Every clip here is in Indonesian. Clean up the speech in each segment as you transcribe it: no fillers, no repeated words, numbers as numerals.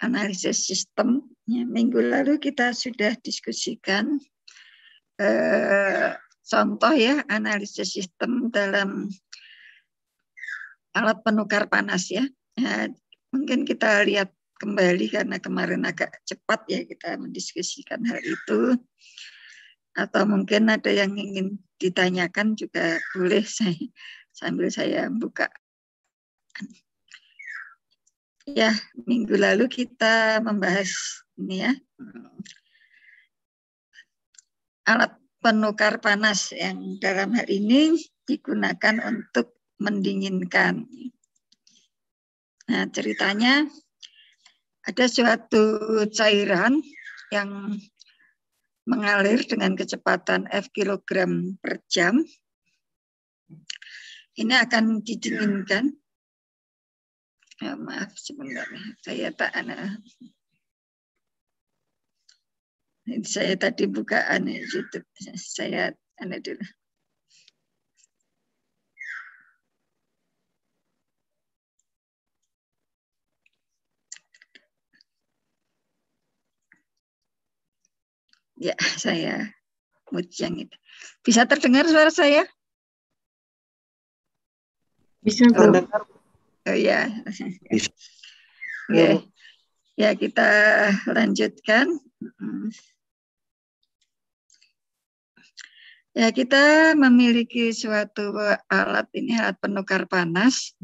analisis sistem. Ya, minggu lalu kita sudah diskusikan contoh ya analisis sistem dalam alat penukar panas ya. Mungkin kita lihat kembali karena kemarin agak cepat ya kita mendiskusikan hal itu. Atau mungkin ada yang ingin ditanyakan juga boleh sambil saya buka. Ya, minggu lalu kita membahas ini ya, alat penukar panas yang dalam hal ini digunakan untuk mendinginkan. Nah, ceritanya ada suatu cairan yang mengalir dengan kecepatan F kilogram per jam. Ini akan didinginkan. Ya, maaf sebentar, saya tadi buka YouTube, saya dulu. Ya, saya yang itu. Bisa terdengar suara saya? Bisa, Bu. Oh ya. Bisa. Oke. Ya, kita lanjutkan. Ya, kita memiliki suatu alat ini, alat penukar panas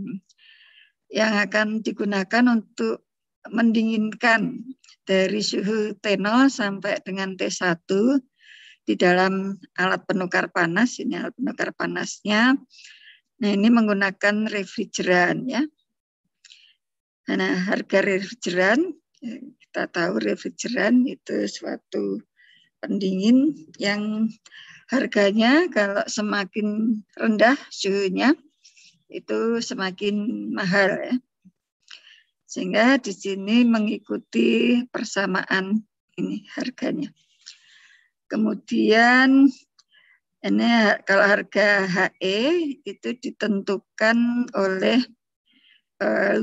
yang akan digunakan untuk mendinginkan dari suhu T0 sampai dengan T1 di dalam alat penukar panas. Ini alat penukar panasnya. Nah, ini menggunakan refrigeran ya. Nah, harga refrigeran, kita tahu refrigeran itu suatu pendingin yang harganya kalau semakin rendah suhunya itu semakin mahal ya. Sehingga di sini mengikuti persamaan ini harganya. Kemudian ini kalau harga HE itu ditentukan oleh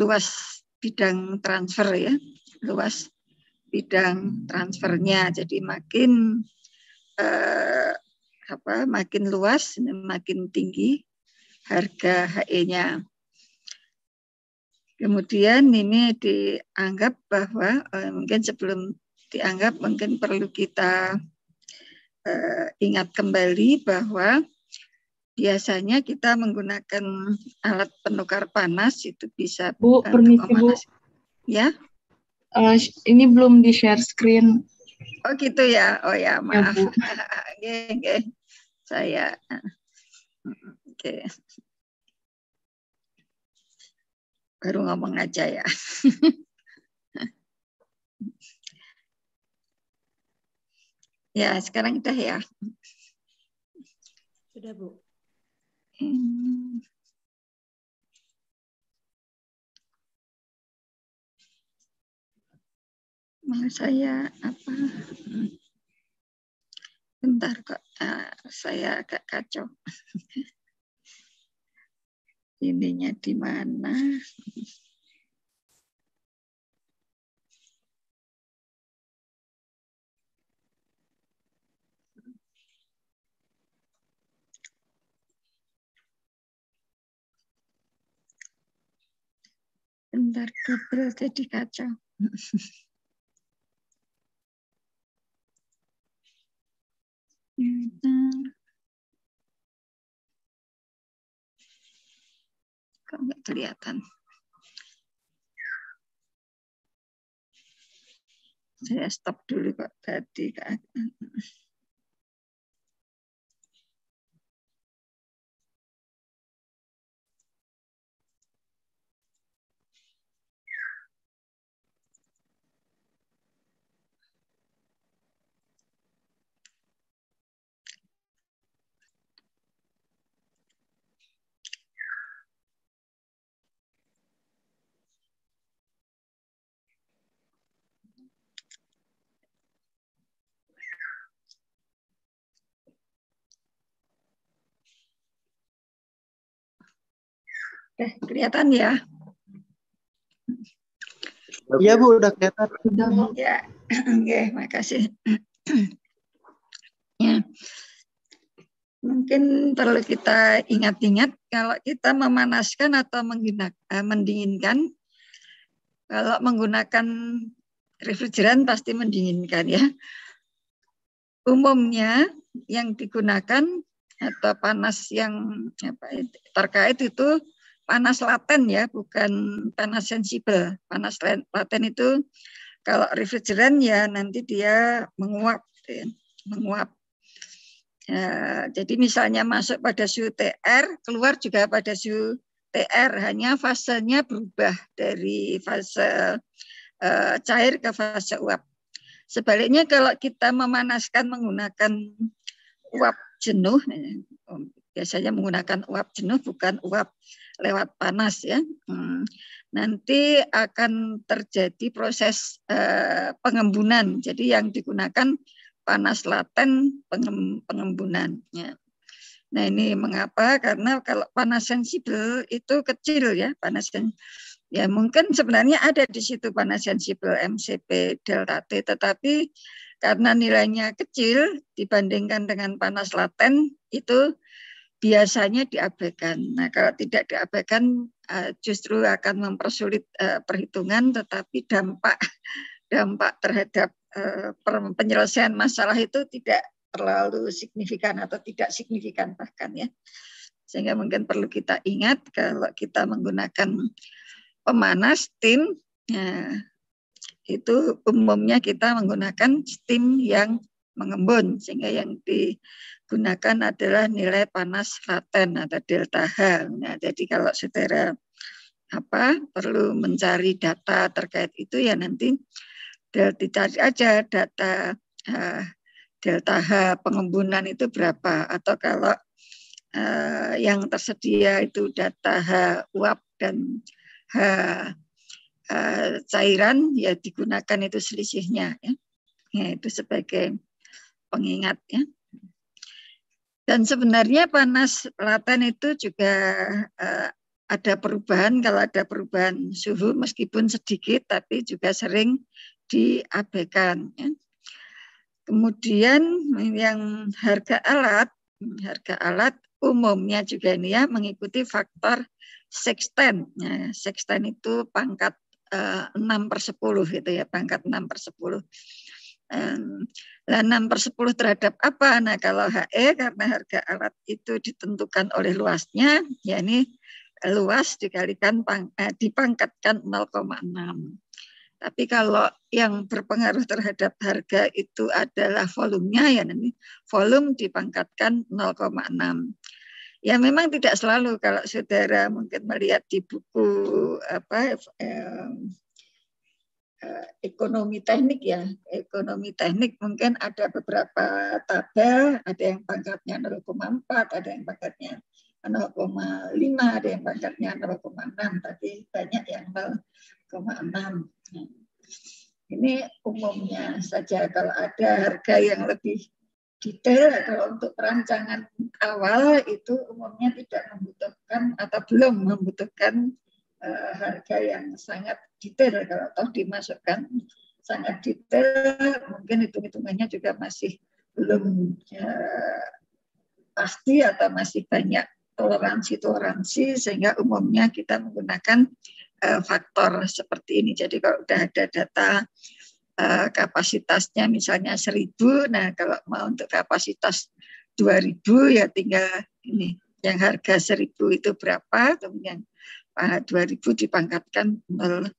luas bidang transfer ya, luas bidang transfernya. Jadi makin makin luas, makin tinggi harga HE-nya. Kemudian ini dianggap bahwa mungkin sebelum dianggap mungkin perlu kita ingat kembali bahwa biasanya kita menggunakan alat penukar panas itu bisa Bu, permisi Bu. Ya. Ini belum di share screen. Oh gitu ya. Oh ya, maaf. Ya, Oke. Saya oke. Baru ngomong aja ya. Ya, sekarang udah ya. Sudah, Bu. Mau saya apa? Bentar kok, saya agak kacau. Ininya di mana? Bentar, Google jadi kacau. Kok nggak kelihatan? Saya stop dulu kok tadi. Kelihatan ya? Iya Bu, udah kelihatan. Udah, Bu. Ya, oke, makasih. Ya, mungkin perlu kita ingat-ingat kalau kita memanaskan atau mendinginkan. Kalau menggunakan refrigeran pasti mendinginkan ya. Umumnya yang digunakan atau panas yang terkait itu panas laten ya, bukan panas sensibel. Panas laten itu kalau refrigeran ya nanti dia menguap, ya, menguap. Ya, jadi misalnya masuk pada suhu TR, keluar juga pada suhu TR, hanya fasenya berubah dari fase cair ke fase uap. Sebaliknya kalau kita memanaskan menggunakan uap jenuh, biasanya menggunakan uap jenuh bukan uap lewat panas ya. Nanti akan terjadi proses pengembunan. Jadi yang digunakan panas laten pengembunan. Ya. Nah ini mengapa? Karena kalau panas sensibel itu kecil ya, panas ya mungkin sebenarnya ada di situ panas sensibel MCP delta T, tetapi karena nilainya kecil dibandingkan dengan panas laten itu biasanya diabaikan. Nah kalau tidak diabaikan justru akan mempersulit perhitungan, tetapi dampak terhadap penyelesaian masalah itu tidak terlalu signifikan atau tidak signifikan bahkan ya. Sehingga mungkin perlu kita ingat kalau kita menggunakan pemanas steam, ya, itu umumnya kita menggunakan steam yang mengembun, sehingga yang digunakan adalah nilai panas laten atau delta H. Nah, jadi kalau saudara perlu mencari data terkait itu ya nanti dicari aja data delta H pengembunan itu berapa, atau kalau yang tersedia itu data H uap dan H cairan ya digunakan itu selisihnya ya. Ya itu sebagai pengingat ya. Dan sebenarnya panas laten itu juga ada perubahan, kalau ada perubahan suhu meskipun sedikit tapi juga sering diabaikan ya. Kemudian yang harga alat umumnya juga ini ya mengikuti faktor sextant. Ya, sextant itu pangkat 6/10 gitu ya, pangkat 6/10. Nah, 6/10 terhadap apa? Nah, kalau HE karena harga alat itu ditentukan oleh luasnya, ya ini luas dikalikan dipangkatkan 0,6. Tapi kalau yang berpengaruh terhadap harga itu adalah volumenya, ya nanti volume dipangkatkan 0,6. Ya memang tidak selalu, kalau saudara mungkin melihat di buku ekonomi teknik ya, ekonomi teknik mungkin ada beberapa tabel, ada yang pangkatnya 0,4, ada yang pangkatnya 0,5, ada yang pangkatnya 0,6, tapi banyak yang 0,6. Ini umumnya saja. Kalau ada harga yang lebih detail, kalau untuk perancangan awal itu umumnya tidak membutuhkan atau belum membutuhkan harga yang sangat detail. Kalau toh dimasukkan sangat detail, mungkin hitung-hitungannya juga masih belum pasti atau masih banyak toleransi sehingga umumnya kita menggunakan faktor seperti ini. Jadi kalau udah ada data kapasitasnya misalnya 1.000, nah kalau mau untuk kapasitas 2.000 ya tinggal ini yang harga 1.000 itu berapa, kemudian 2.000 dipangkatkan 0,6.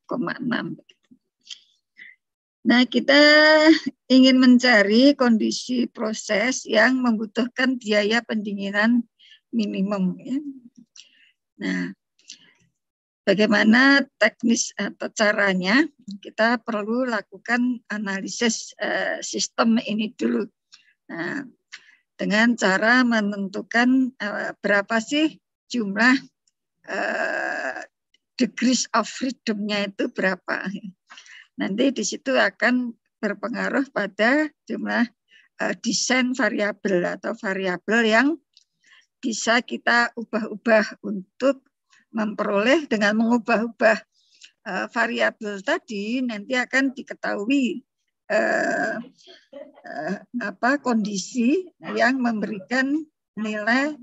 Nah, kita ingin mencari kondisi proses yang membutuhkan biaya pendinginan minimum. Ya. Nah, bagaimana teknis atau caranya? Kita perlu lakukan analisis sistem ini dulu. Nah, dengan cara menentukan berapa sih jumlah degrees of freedom-nya itu berapa. Nanti di situ akan berpengaruh pada jumlah desain variabel atau variabel yang bisa kita ubah-ubah untuk memperoleh dengan mengubah-ubah variabel tadi nanti akan diketahui kondisi yang memberikan nilai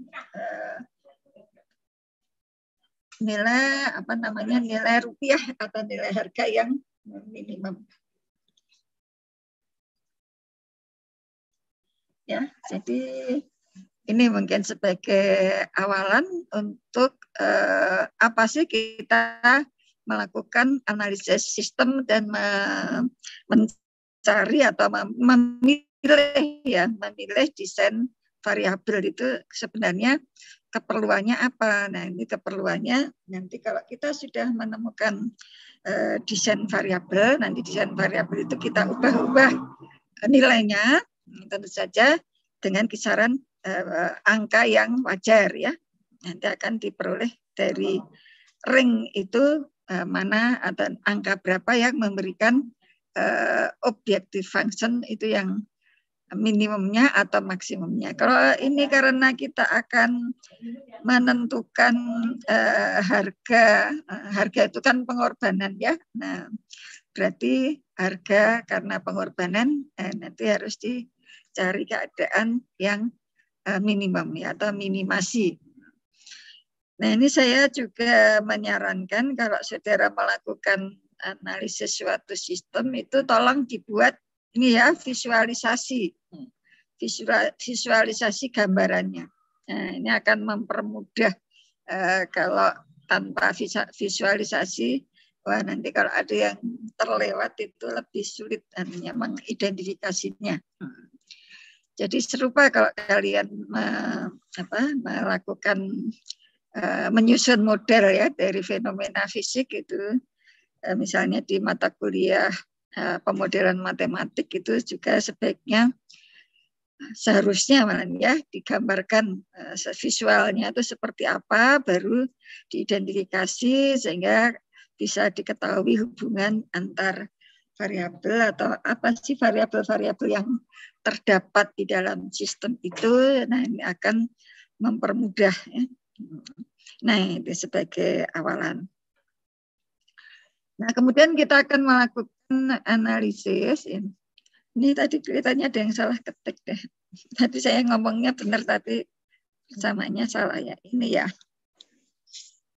nilai rupiah atau nilai harga yang minimum. Ya, jadi ini mungkin sebagai awalan untuk apa sih kita melakukan analisis sistem dan mencari atau memilih desain variabel itu sebenarnya keperluannya apa. Nah, ini keperluannya nanti kalau kita sudah menemukan desain variabel, nanti desain variabel itu kita ubah-ubah nilainya, tentu saja dengan kisaran angka yang wajar ya. Nanti akan diperoleh dari ring itu mana atau angka berapa yang memberikan objective function itu yang minimumnya atau maksimumnya. Kalau ini karena kita akan menentukan harga itu kan pengorbanan ya. Nah, berarti harga karena pengorbanan nanti harus dicari keadaan yang minimum ya atau minimasi. Nah, ini saya juga menyarankan kalau saudara melakukan analisis suatu sistem itu tolong dibuat ini ya visualisasi gambarannya. Nah, ini akan mempermudah kalau tanpa visualisasi, wah nanti kalau ada yang terlewat itu lebih sulit mengidentifikasinya. Jadi serupa kalau kalian melakukan menyusun model ya dari fenomena fisik itu, misalnya di mata kuliah pemodelan matematik itu juga sebaiknya seharusnya ya digambarkan visualnya itu seperti apa, baru diidentifikasi sehingga bisa diketahui hubungan antar variabel atau apa sih variabel-variabel yang terdapat di dalam sistem itu. Nah, ini akan mempermudah ya. Nah, itu sebagai awalan. Nah, kemudian kita akan melakukan analisis. Ini tadi kelihatannya ada yang salah ketik deh. Tadi saya ngomongnya benar, tapi samanya salah ya. Ini ya.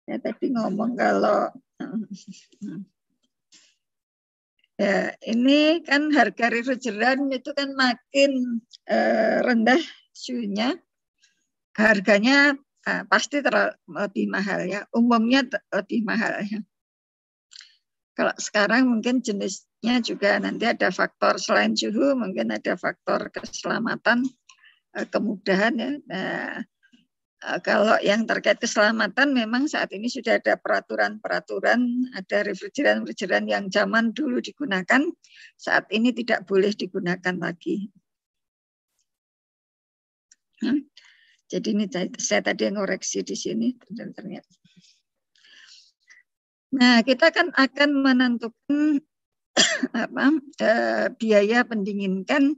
Saya tadi ngomong kalau ya, ini kan harga refrigeran itu kan makin rendah suhunya, harganya pasti lebih mahal ya. Umumnya lebih mahal ya. Kalau sekarang mungkin jenisnya juga nanti ada faktor selain suhu, mungkin ada faktor keselamatan, kemudahan ya. Nah, kalau yang terkait keselamatan memang saat ini sudah ada peraturan-peraturan, ada refrigeran-refrigeran yang zaman dulu digunakan, saat ini tidak boleh digunakan lagi. Jadi ini saya tadi ngoreksi di sini ternyata. Nah, kita kan akan menentukan biaya pendinginan,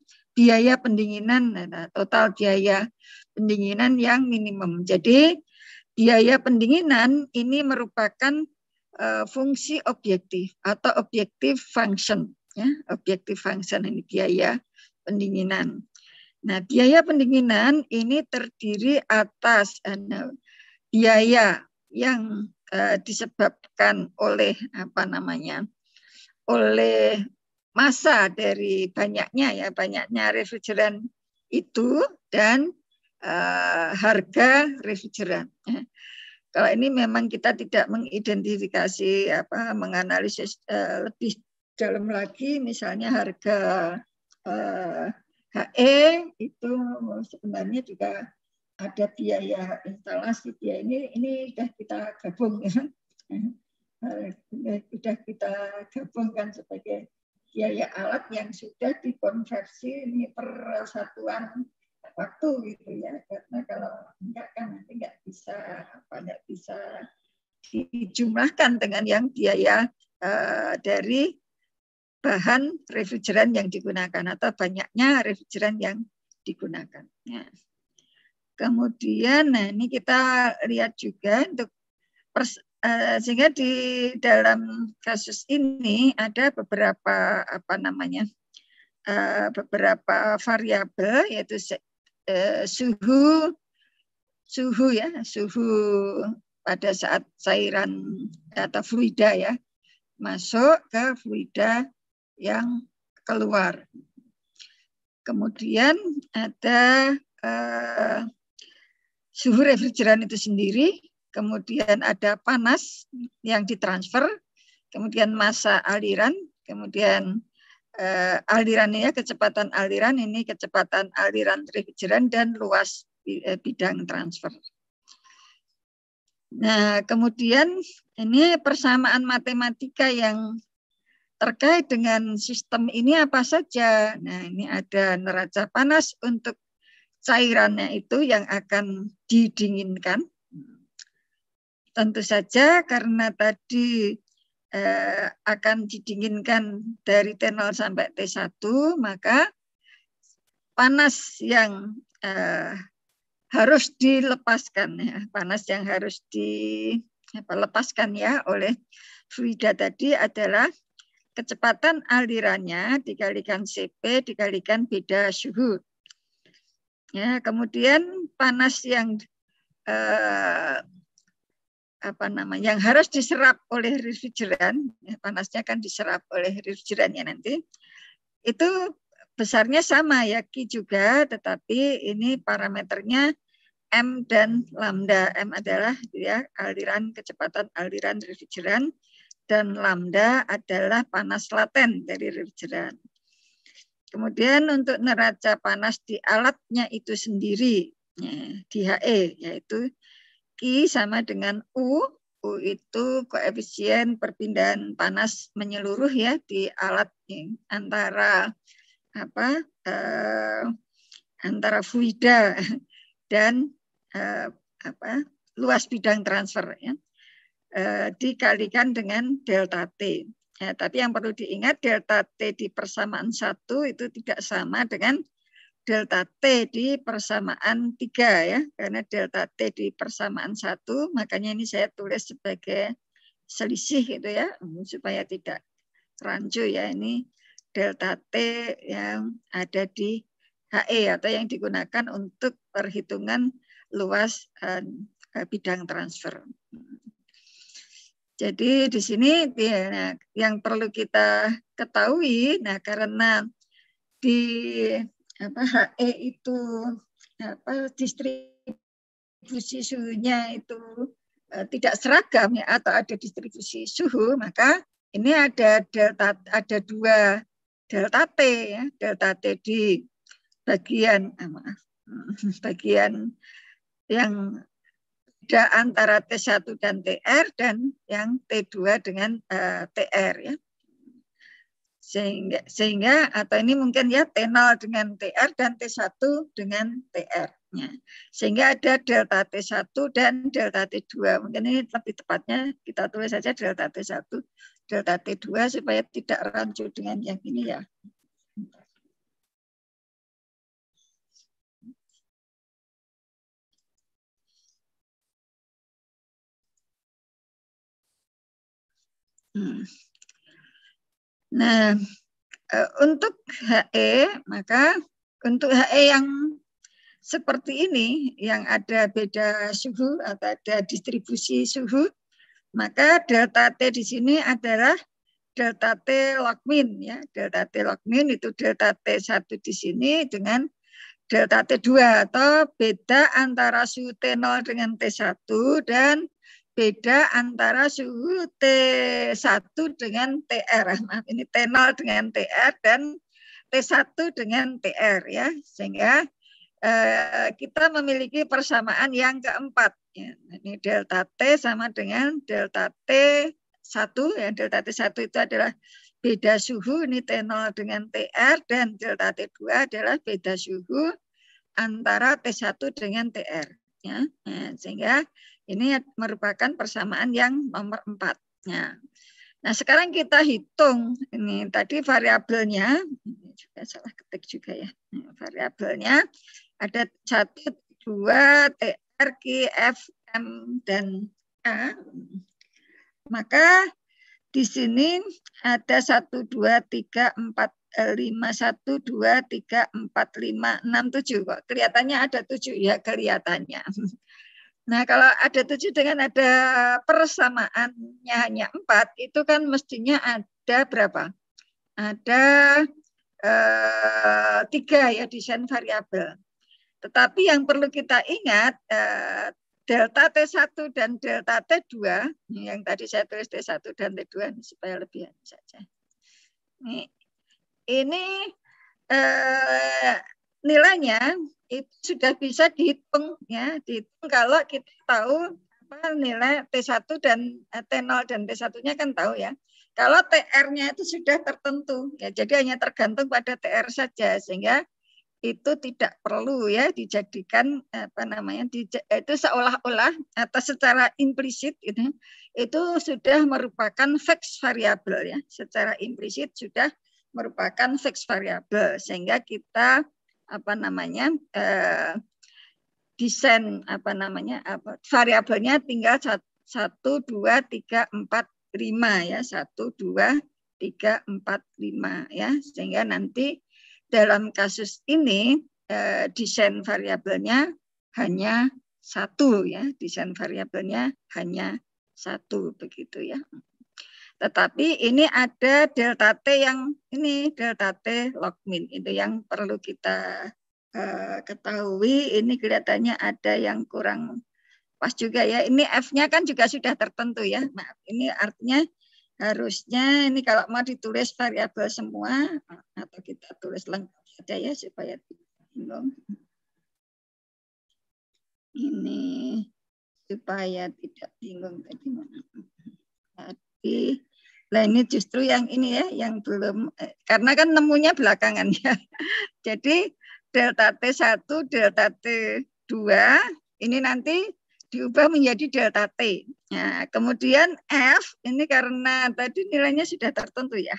total biaya pendinginan yang minimum. Jadi biaya pendinginan ini merupakan fungsi objektif atau objective function, ya, objective function ini biaya pendinginan. Nah, biaya pendinginan ini terdiri atas biaya yang disebabkan oleh oleh massa dari banyaknya refrigeran itu dan harga refrigeran. Kalau ini memang kita tidak mengidentifikasi menganalisis lebih dalam lagi, misalnya harga HE itu sebenarnya juga ada biaya instalasi, biaya ini sudah kita gabung ya. Sudah kita gabungkan sebagai biaya alat yang sudah dikonversi ini per satuan waktu gitu ya, karena kalau enggak kan nanti enggak bisa dijumlahkan dengan yang biaya dari bahan refrigeran yang digunakan atau banyaknya refrigeran yang digunakan. Ya. Kemudian, nah ini kita lihat juga untuk sehingga di dalam kasus ini ada beberapa beberapa variabel, yaitu suhu pada saat cairan atau fluida ya masuk ke fluida yang keluar. Kemudian ada suhu refrigeran itu sendiri, kemudian ada panas yang ditransfer, kemudian massa aliran, kemudian alirannya, kecepatan aliran, ini kecepatan aliran refrigeran dan luas bidang transfer. Nah, kemudian ini persamaan matematika yang terkait dengan sistem ini apa saja? Nah, ini ada neraca panas untuk cairannya itu yang akan didinginkan. Tentu saja karena tadi akan didinginkan dari T0 sampai T1, maka panas yang harus dilepaskan, ya, panas yang harus dilepaskan ya oleh fluida tadi adalah kecepatan alirannya dikalikan CP dikalikan beda suhu. Ya, kemudian panas yang yang harus diserap oleh refrigeran, ya, panasnya kan diserap oleh refrigerannya nanti, itu besarnya sama ya Q juga, tetapi ini parameternya M dan lambda. M adalah ya aliran, kecepatan aliran refrigeran, dan lambda adalah panas laten dari refrigeran. Kemudian untuk neraca panas di alatnya itu sendiri, ya, di HE, yaitu Q sama dengan U. U itu koefisien perpindahan panas menyeluruh ya di alat antara antara fluida dan luas bidang transfer ya, dikalikan dengan delta T. Ya, tapi yang perlu diingat delta T di persamaan 1 itu tidak sama dengan delta T di persamaan 3 ya, karena delta T di persamaan 1, makanya ini saya tulis sebagai selisih gitu ya, supaya tidak rancu ya, ini delta T yang ada di HE atau yang digunakan untuk perhitungan luas bidang transfer. Jadi di sini ya, yang perlu kita ketahui, nah karena di HE itu distribusi suhunya itu tidak seragam ya, atau ada distribusi suhu, maka ini ada dua delta T ya, delta T di bagian yang antara T1 dan TR dan yang T2 dengan TR ya. Sehingga atau ini mungkin ya T0 dengan TR dan T1 dengan TR. Ya. Sehingga ada delta T1 dan delta T2. Mungkin ini lebih tepatnya kita tulis saja delta T1, delta T2 supaya tidak rancu dengan yang ini ya. Nah, untuk HE, maka untuk HE yang seperti ini, yang ada beda suhu atau ada distribusi suhu, maka delta T di sini adalah delta T log min ya. Delta T log min itu delta T1 di sini dengan delta T2 atau beda antara suhu T0 dengan T1 dan beda antara suhu T1 dengan TR. Maaf, ini T0 dengan TR dan T1 dengan TR ya. Sehingga kita memiliki persamaan yang keempat. Ya. Ini delta T sama dengan delta T1 ya. Delta T1 itu adalah beda suhu, ini T0 dengan TR, dan delta T2 adalah beda suhu antara T1 dengan TR. Ya. Nah, sehingga ini merupakan persamaan yang nomor 4. Ya. Nah, sekarang kita hitung ini tadi variabelnya, ini juga salah ketik juga ya. Nah, variabelnya ada 1, 2, TR, Q, F, M, dan A. Maka di sini ada 1, 2, 3, 4, 5, 1, 2, 3, 4, 5, 6, 7. Kok kelihatannya ada 7? Ya, kelihatannya. Nah, kalau ada 7 dengan ada persamaannya hanya 4, itu kan mestinya ada berapa? Ada 3 ya desain variabel. Tetapi yang perlu kita ingat, delta T1 dan delta T2, yang tadi saya tulis T1 dan T2 supaya lebih saja. Ini nilainya itu sudah bisa dihitung ya, dihitung kalau kita tahu apa nilai T1 dan T0 dan T1-nya kan tahu ya. Kalau TR-nya itu sudah tertentu ya, jadi hanya tergantung pada TR saja sehingga itu tidak perlu ya dijadikan apa namanya itu seolah-olah atau secara implisit itu sudah merupakan fixed variable ya, secara implisit sudah merupakan fixed variable sehingga kita apa namanya desain apa namanya variabelnya tinggal 1, 2, 3, 4, 5 ya, 1, 2, 3, 4, 5 ya, sehingga nanti dalam kasus ini desain variabelnya hanya 1 ya, desain variabelnya hanya 1 begitu ya. Tetapi ini ada delta T yang ini delta T log min itu yang perlu kita ketahui. Ini kelihatannya ada yang kurang pas juga ya. Ini F-nya kan juga sudah tertentu ya. Nah, ini artinya harusnya ini kalau mau ditulis variabel semua atau kita tulis lengkap saja ya supaya tidak bingung. Ini supaya tidak bingung tadi mana. Tadi nah ini justru yang ini ya, yang belum, karena kan nemunya belakangan ya. Jadi delta T1, delta T2, ini nanti diubah menjadi delta T. Nah, kemudian F, ini karena tadi nilainya sudah tertentu ya.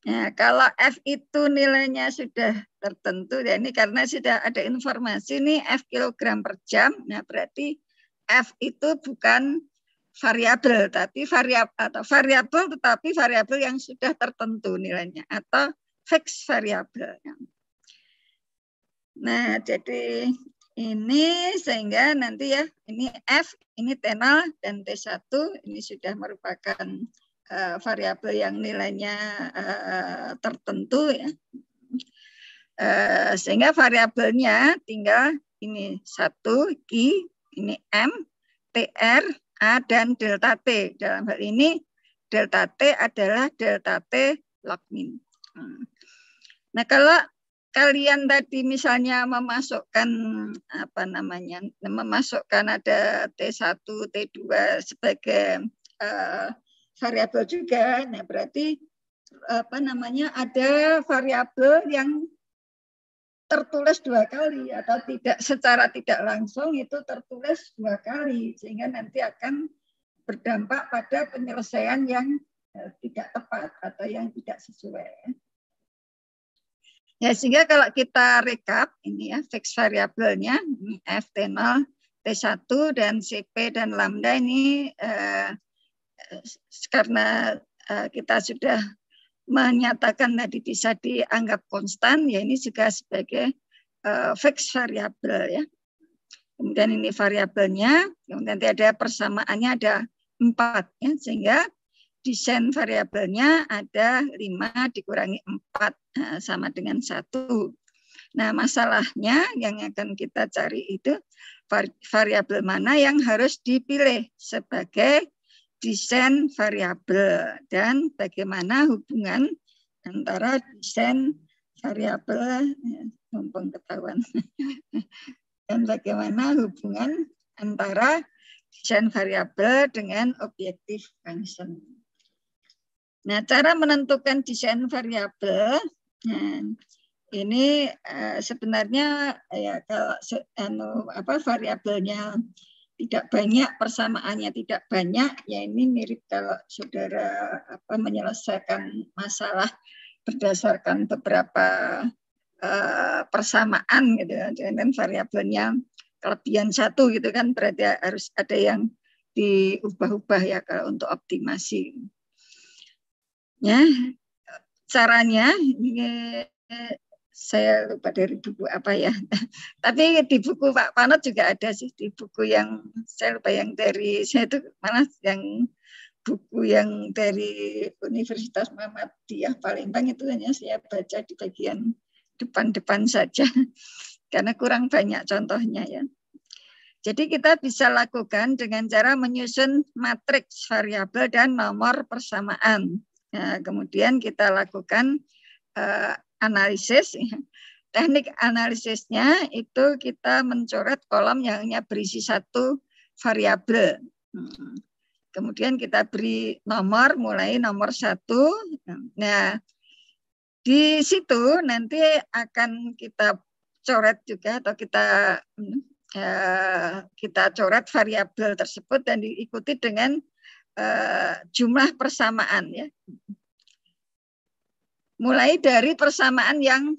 Nah, kalau F itu nilainya sudah tertentu, ya ini karena sudah ada informasi nih F kilogram per jam, nah berarti F itu bukan variabel tapi variabel tetapi variabel yang sudah tertentu nilainya atau fixed variabel. Nah, jadi ini sehingga nanti ya ini F, ini T0 dan T1 ini sudah merupakan variabel yang nilainya tertentu ya. Sehingga variabelnya tinggal ini 1 Q, ini M, TR, A, dan delta T. Dalam hal ini delta T adalah delta T log min. Nah, kalau kalian tadi misalnya memasukkan apa namanya, memasukkan ada T1, T2 sebagai variabel juga, nah berarti apa namanya ada variabel yang tertulis 2 kali atau tidak secara tidak langsung itu tertulis 2 kali sehingga nanti akan berdampak pada penyelesaian yang tidak tepat atau yang tidak sesuai. Ya sehingga kalau kita rekap ini ya fix variabelnya F T0, T1 dan CP dan lambda ini karena kita sudah menyatakan tadi bisa dianggap konstan, ya ini juga sebagai fixed variabel ya. Kemudian ini variabelnya, kemudian nanti ada persamaannya ada 4 ya, sehingga desain variabelnya ada 5 dikurangi 4 sama dengan 1. Nah, masalahnya yang akan kita cari itu variabel mana yang harus dipilih sebagai desain variabel dan bagaimana hubungan antara desain variabel mumpung ketahuan dan bagaimana hubungan antara desain variabel dengan objective function. Nah, cara menentukan desain variabel ini sebenarnya ya kalau variabelnya tidak banyak, persamaannya tidak banyak, ya ini mirip kalau saudara menyelesaikan masalah berdasarkan beberapa persamaan gitu, dengan variabelnya kelebihan 1 gitu kan, berarti harus ada yang diubah-ubah ya kalau untuk optimasi. Ya, caranya saya lupa dari buku apa ya. Tapi di buku Pak Panot juga ada sih, di buku yang saya lupa yang dari saya itu mana yang buku yang dari Universitas Muhammadiyah Palembang itu hanya saya baca di bagian depan-depan saja karena kurang banyak contohnya ya. Jadi kita bisa lakukan dengan cara menyusun matriks variabel dan nomor persamaan. Nah, kemudian kita lakukan analisis. Teknik analisisnya itu kita mencoret kolom yang hanya berisi satu variabel. Kemudian kita beri nomor, mulai nomor 1. Nah, di situ nanti akan kita coret juga atau kita coret variabel tersebut dan diikuti dengan jumlah persamaan ya. Mulai dari persamaan yang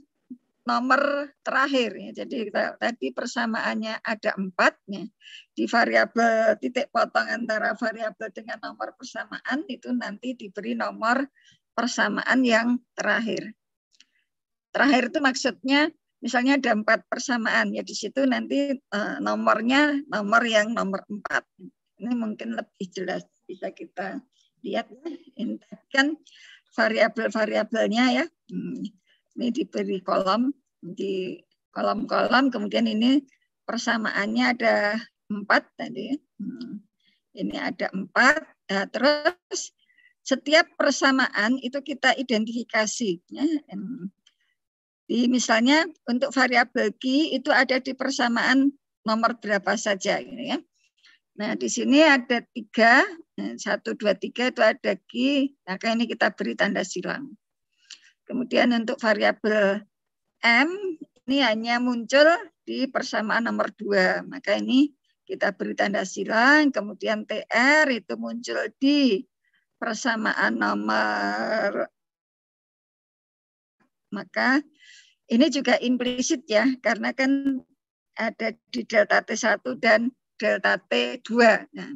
nomor terakhir ya. Jadi tadi persamaannya ada 4 ya. Di variabel titik potong antara variabel dengan nomor persamaan itu nanti diberi nomor persamaan yang terakhir. Terakhir itu maksudnya misalnya ada 4 persamaan ya, di situ nanti nomornya nomor yang nomor 4. Ini mungkin lebih jelas bisa kita lihat ya. Ini kan variabel-variabelnya ya. Ini diberi kolom, di kolom-kolom, kemudian ini persamaannya ada 4 tadi. Ini ada 4. Nah, terus setiap persamaan itu kita identifikasi. Ya. Misalnya untuk variabel Q itu ada di persamaan nomor berapa saja. Ya. Nah, di sini ada 3, 1, 2, 3 itu ada Q, maka ini kita beri tanda silang. Kemudian untuk variabel M, ini hanya muncul di persamaan nomor 2, maka ini kita beri tanda silang. Kemudian TR itu muncul di persamaan nomor, maka ini juga implisit ya, karena kan ada di delta T1 dan delta T2. Nah,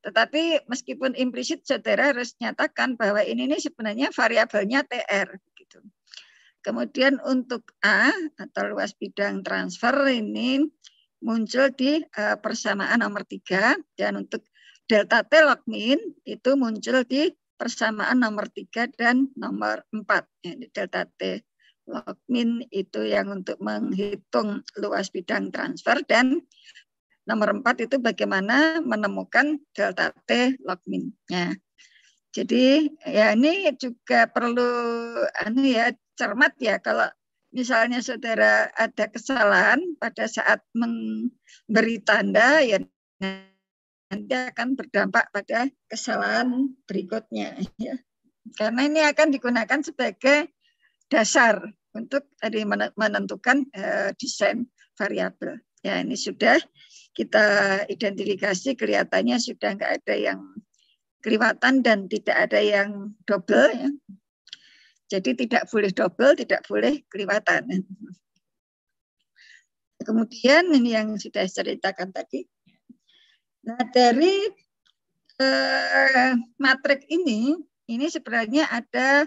tetapi meskipun implisit, saudara harus nyatakan bahwa ini sebenarnya variabelnya TR. Gitu. Kemudian untuk A atau luas bidang transfer ini muncul di persamaan nomor 3, dan untuk delta T log min itu muncul di persamaan nomor 3 dan nomor 4. Ini delta T log min itu yang untuk menghitung luas bidang transfer, dan nomor 4 itu bagaimana menemukan delta T log min-nya. Jadi ya ini juga perlu cermat ya, kalau misalnya saudara ada kesalahan pada saat memberi tanda ya nanti akan berdampak pada kesalahan berikutnya ya. Karena ini akan digunakan sebagai dasar untuk tadi menentukan desain variabel. Ya, ini sudah kita identifikasi, kelihatannya sudah nggak ada yang kelewatan dan tidak ada yang double ya. Jadi tidak boleh double, tidak boleh kelewatan. Kemudian ini yang sudah saya ceritakan tadi. Nah, dari matriks ini sebenarnya ada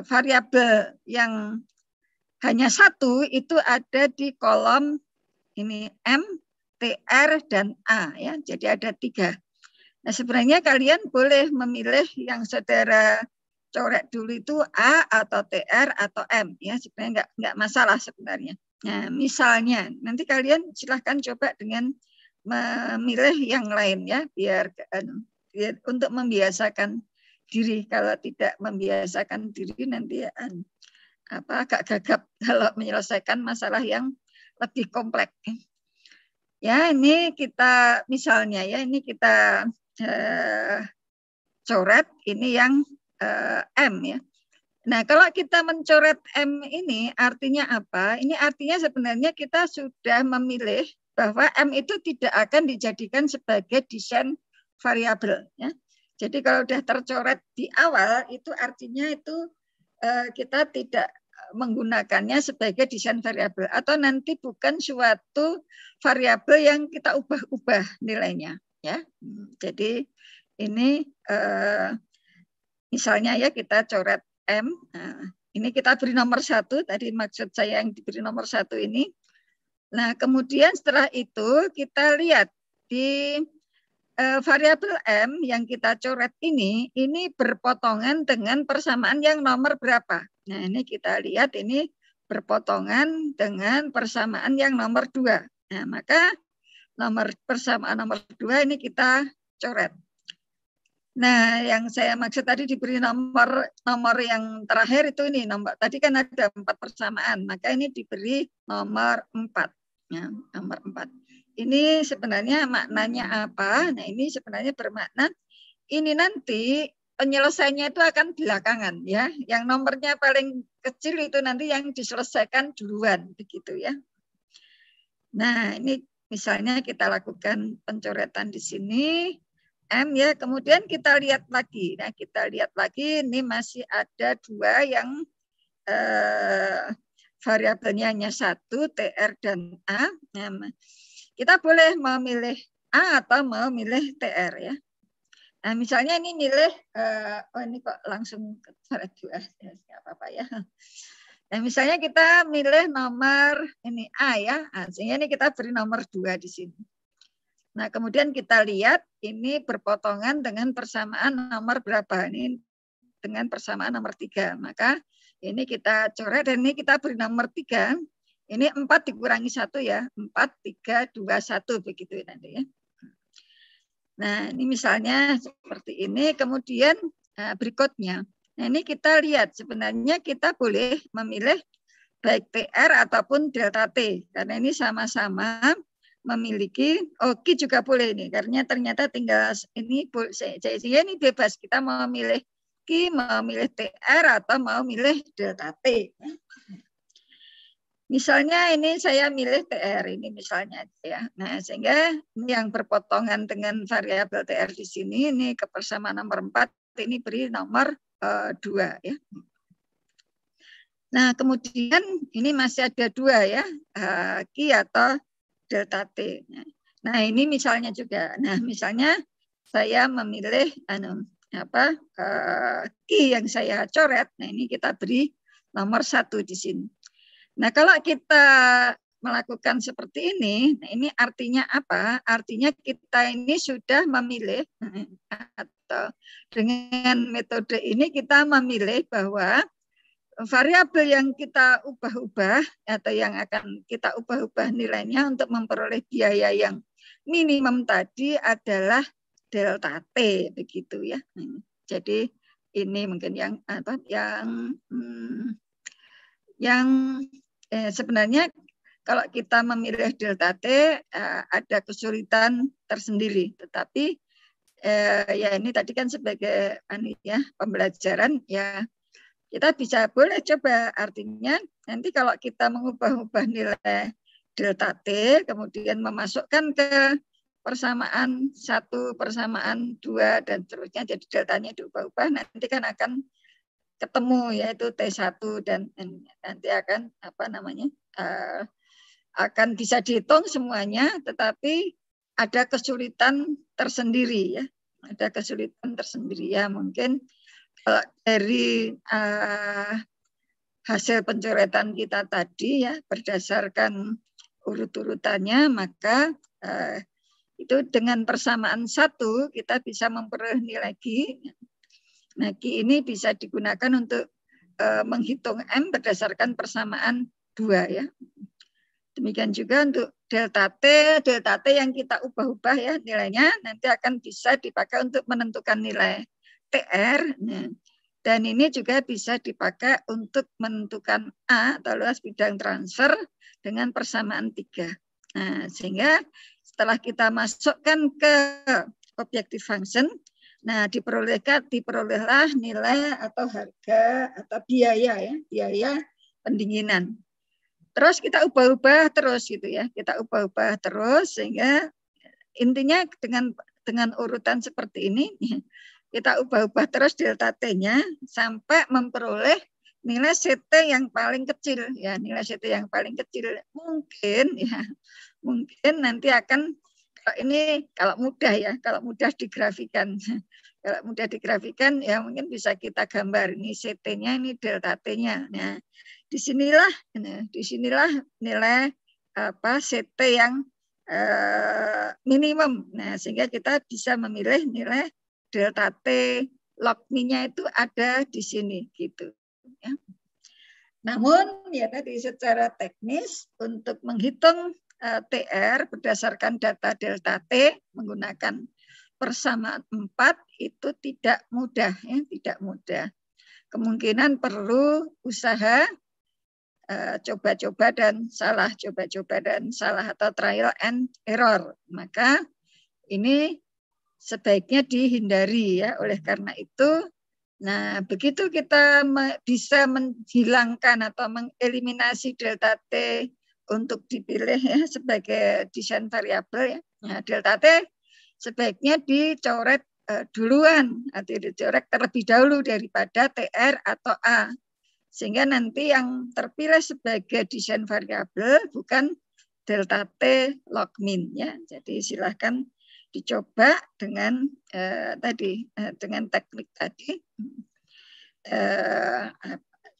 variabel yang hanya 1 itu ada di kolom ini M, TR, dan A ya. Jadi ada 3. Nah, sebenarnya kalian boleh memilih yang saudara coret dulu itu A atau TR atau M ya. Sebenarnya enggak masalah sebenarnya. Nah, misalnya nanti kalian silahkan coba dengan memilih yang lain ya, biar untuk membiasakan diri. Kalau tidak membiasakan diri nanti agak gagap kalau menyelesaikan masalah yang lebih kompleks. Ya, ini kita misalnya ya, ini kita coret ini yang M ya. Nah, kalau kita mencoret M ini artinya apa? Ini artinya sebenarnya kita sudah memilih bahwa M itu tidak akan dijadikan sebagai desain variabel ya. Jadi kalau sudah tercoret di awal itu artinya itu kita tidak menggunakannya sebagai desain variabel atau nanti bukan suatu variabel yang kita ubah-ubah nilainya ya. Jadi ini misalnya ya kita coret M. Nah, ini kita beri nomor 1 tadi maksud saya yang diberi nomor 1 ini. Nah, kemudian setelah itu kita lihat di variabel M yang kita coret ini berpotongan dengan persamaan yang nomor berapa. Nah, ini kita lihat ini berpotongan dengan persamaan yang nomor 2. Nah, maka persamaan nomor 2 ini kita coret. Nah, yang saya maksud tadi diberi nomor yang terakhir itu ini nomor tadi kan ada 4 persamaan, maka ini diberi nomor 4. Ya, nomor 4. Ini sebenarnya maknanya apa? Nah, ini sebenarnya bermakna ini nanti penyelesaiannya itu akan belakangan ya. Yang nomornya paling kecil itu nanti yang diselesaikan duluan begitu ya. Nah, ini misalnya kita lakukan pencoretan di sini M ya, kemudian kita lihat lagi. Nah, kita lihat lagi ini masih ada 2 yang variabelnya hanya 1, TR dan A. Nah, kita boleh memilih A atau memilih TR ya. Nah, misalnya ini milih, ini kok langsung ke 2, nggak apa-apa ya. Nah, misalnya kita milih nomor ini A ya, sehingga ini kita beri nomor 2 di sini. Nah, kemudian kita lihat ini berpotongan dengan persamaan nomor berapa? Ini dengan persamaan nomor 3. Maka ini kita coret dan ini kita beri nomor 3. Ini 4 dikurangi 1 ya. 4, 3, 2, 1 begitu nanti ya. Nah, ini misalnya seperti ini. Kemudian berikutnya. Nah, ini kita lihat sebenarnya kita boleh memilih baik TR ataupun delta T. Karena ini sama-sama memiliki, Q juga boleh ini. Karena ternyata tinggal ini, sehingga ini bebas. Kita mau memilih Q, mau memilih TR, atau mau memilih delta T. Misalnya ini saya milih TR ini misalnya ya. Nah, sehingga ini yang berpotongan dengan variabel TR di sini ini kepersamaan nomor 4 ini beri nomor 2 ya. Nah, kemudian ini masih ada 2 ya, Q atau delta T. Nah, ini misalnya juga. Nah, misalnya saya memilih Q yang saya coret. Nah, ini kita beri nomor 1 di sini. Nah, kalau kita melakukan seperti ini, nah ini artinya apa? Artinya kita ini sudah memilih, atau dengan metode ini kita memilih bahwa variabel yang kita ubah-ubah atau yang akan kita ubah-ubah nilainya untuk memperoleh biaya yang minimum tadi adalah delta T, begitu ya. Jadi ini mungkin yang sebenarnya kalau kita memilih delta T ada kesulitan tersendiri, tetapi ya ini tadi kan sebagai pembelajaran ya kita bisa boleh coba, artinya nanti kalau kita mengubah-ubah nilai delta T kemudian memasukkan ke persamaan 1, persamaan 2 dan seterusnya, jadi deltanya diubah-ubah, nanti kan akan ketemu yaitu T1 dan nanti akan akan bisa dihitung semuanya, tetapi ada kesulitan tersendiri ya. Ada kesulitan tersendiri ya, mungkin kalau dari hasil pencoretan kita tadi ya berdasarkan urut-urutannya, maka itu dengan persamaan 1 kita bisa memperoleh nilai Q. Nah, Q ini bisa digunakan untuk menghitung M berdasarkan persamaan 2 ya. Demikian juga untuk delta T yang kita ubah-ubah ya nilainya nanti akan bisa dipakai untuk menentukan nilai TR. Nah, dan ini juga bisa dipakai untuk menentukan A atau luas bidang transfer dengan persamaan 3. Nah, sehingga setelah kita masukkan ke objective function, nah diperolehlah nilai atau harga atau biaya ya, biaya pendinginan. Terus kita ubah-ubah terus gitu ya, kita ubah-ubah terus sehingga intinya dengan urutan seperti ini kita ubah-ubah terus delta T-nya sampai memperoleh nilai CT yang paling kecil ya, nilai CT yang paling kecil mungkin nanti akan, kalau mudah ya, kalau mudah digrafikan. Kalau mudah digrafikan ya mungkin bisa kita gambar ini CT-nya, ini delta T-nya. Nah, disinilah nilai CT yang minimum. Nah, sehingga kita bisa memilih nilai delta T log min-nya itu ada di sini gitu ya. Namun ya tadi secara teknis untuk menghitung TR berdasarkan data delta T menggunakan persamaan 4 itu tidak mudah ya, tidak mudah. Kemungkinan perlu usaha coba-coba dan salah, coba-coba dan salah atau trial and error. Maka ini sebaiknya dihindari ya. Oleh karena itu, nah begitu kita bisa menghilangkan atau mengeliminasi delta T untuk dipilih ya sebagai desain variabel ya. Nah, delta T sebaiknya dicoret duluan atau dicoret terlebih dahulu daripada TR atau A. Sehingga nanti yang terpilih sebagai desain variabel bukan delta T log min ya. Jadi silahkan dicoba dengan dengan teknik tadi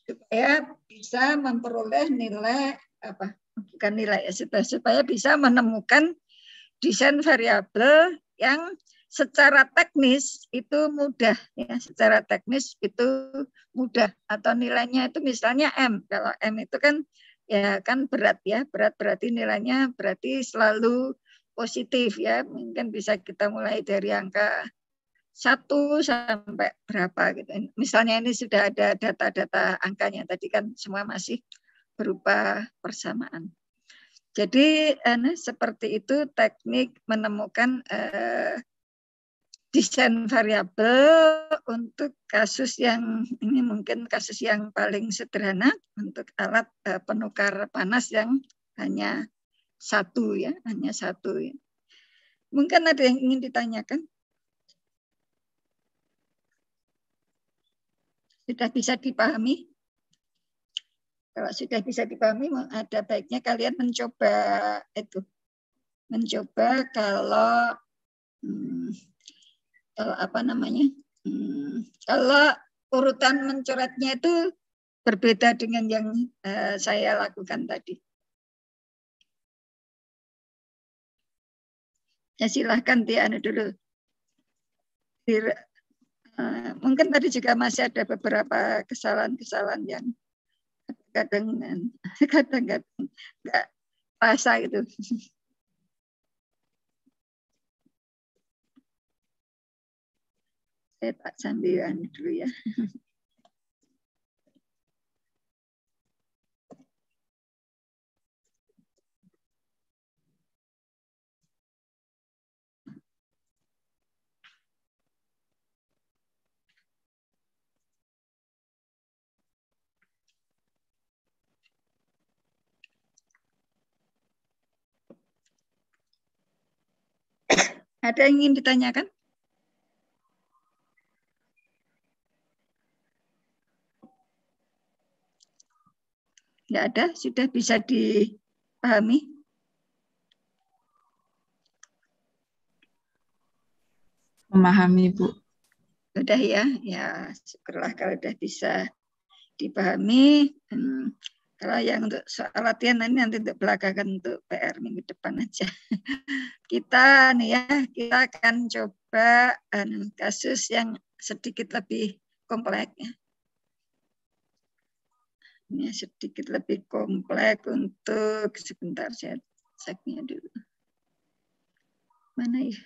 supaya bisa memperoleh nilai bukan nilai ya, supaya bisa menemukan desain variabel yang secara teknis itu mudah ya, secara teknis itu mudah atau nilainya itu misalnya M. Kalau M itu kan ya kan berat ya, berat berarti nilainya berarti selalu positif ya. Mungkin bisa kita mulai dari angka 1 sampai berapa gitu. Misalnya ini sudah ada data-data angkanya, tadi kan semua masih berupa persamaan. Jadi seperti itu teknik menemukan desain variabel untuk kasus yang ini mungkin kasus yang paling sederhana untuk alat penukar panas yang hanya satu ya, hanya satu ya. Mungkin ada yang ingin ditanyakan? Sudah bisa dipahami? Kalau sudah bisa dipahami, ada baiknya kalian mencoba kalau kalau urutan mencoretnya itu berbeda dengan yang saya lakukan tadi. Ya silahkan dulu. Mungkin tadi juga masih ada beberapa kesalahan-kesalahan yang kadang-kadang nggak rasa itu. Saya tak sambilan dulu ya. Ada yang ingin ditanyakan? Tidak ada, sudah bisa dipahami? Memahami, Bu. Sudah ya, ya syukurlah kalau sudah bisa dipahami. Kalau yang untuk soal latihan nanti untuk belakangan untuk PR minggu depan aja. Kita akan coba kasus yang sedikit lebih kompleks ya. Ini sedikit lebih kompleks untuk sebentar saya ceknya dulu. Mana ya?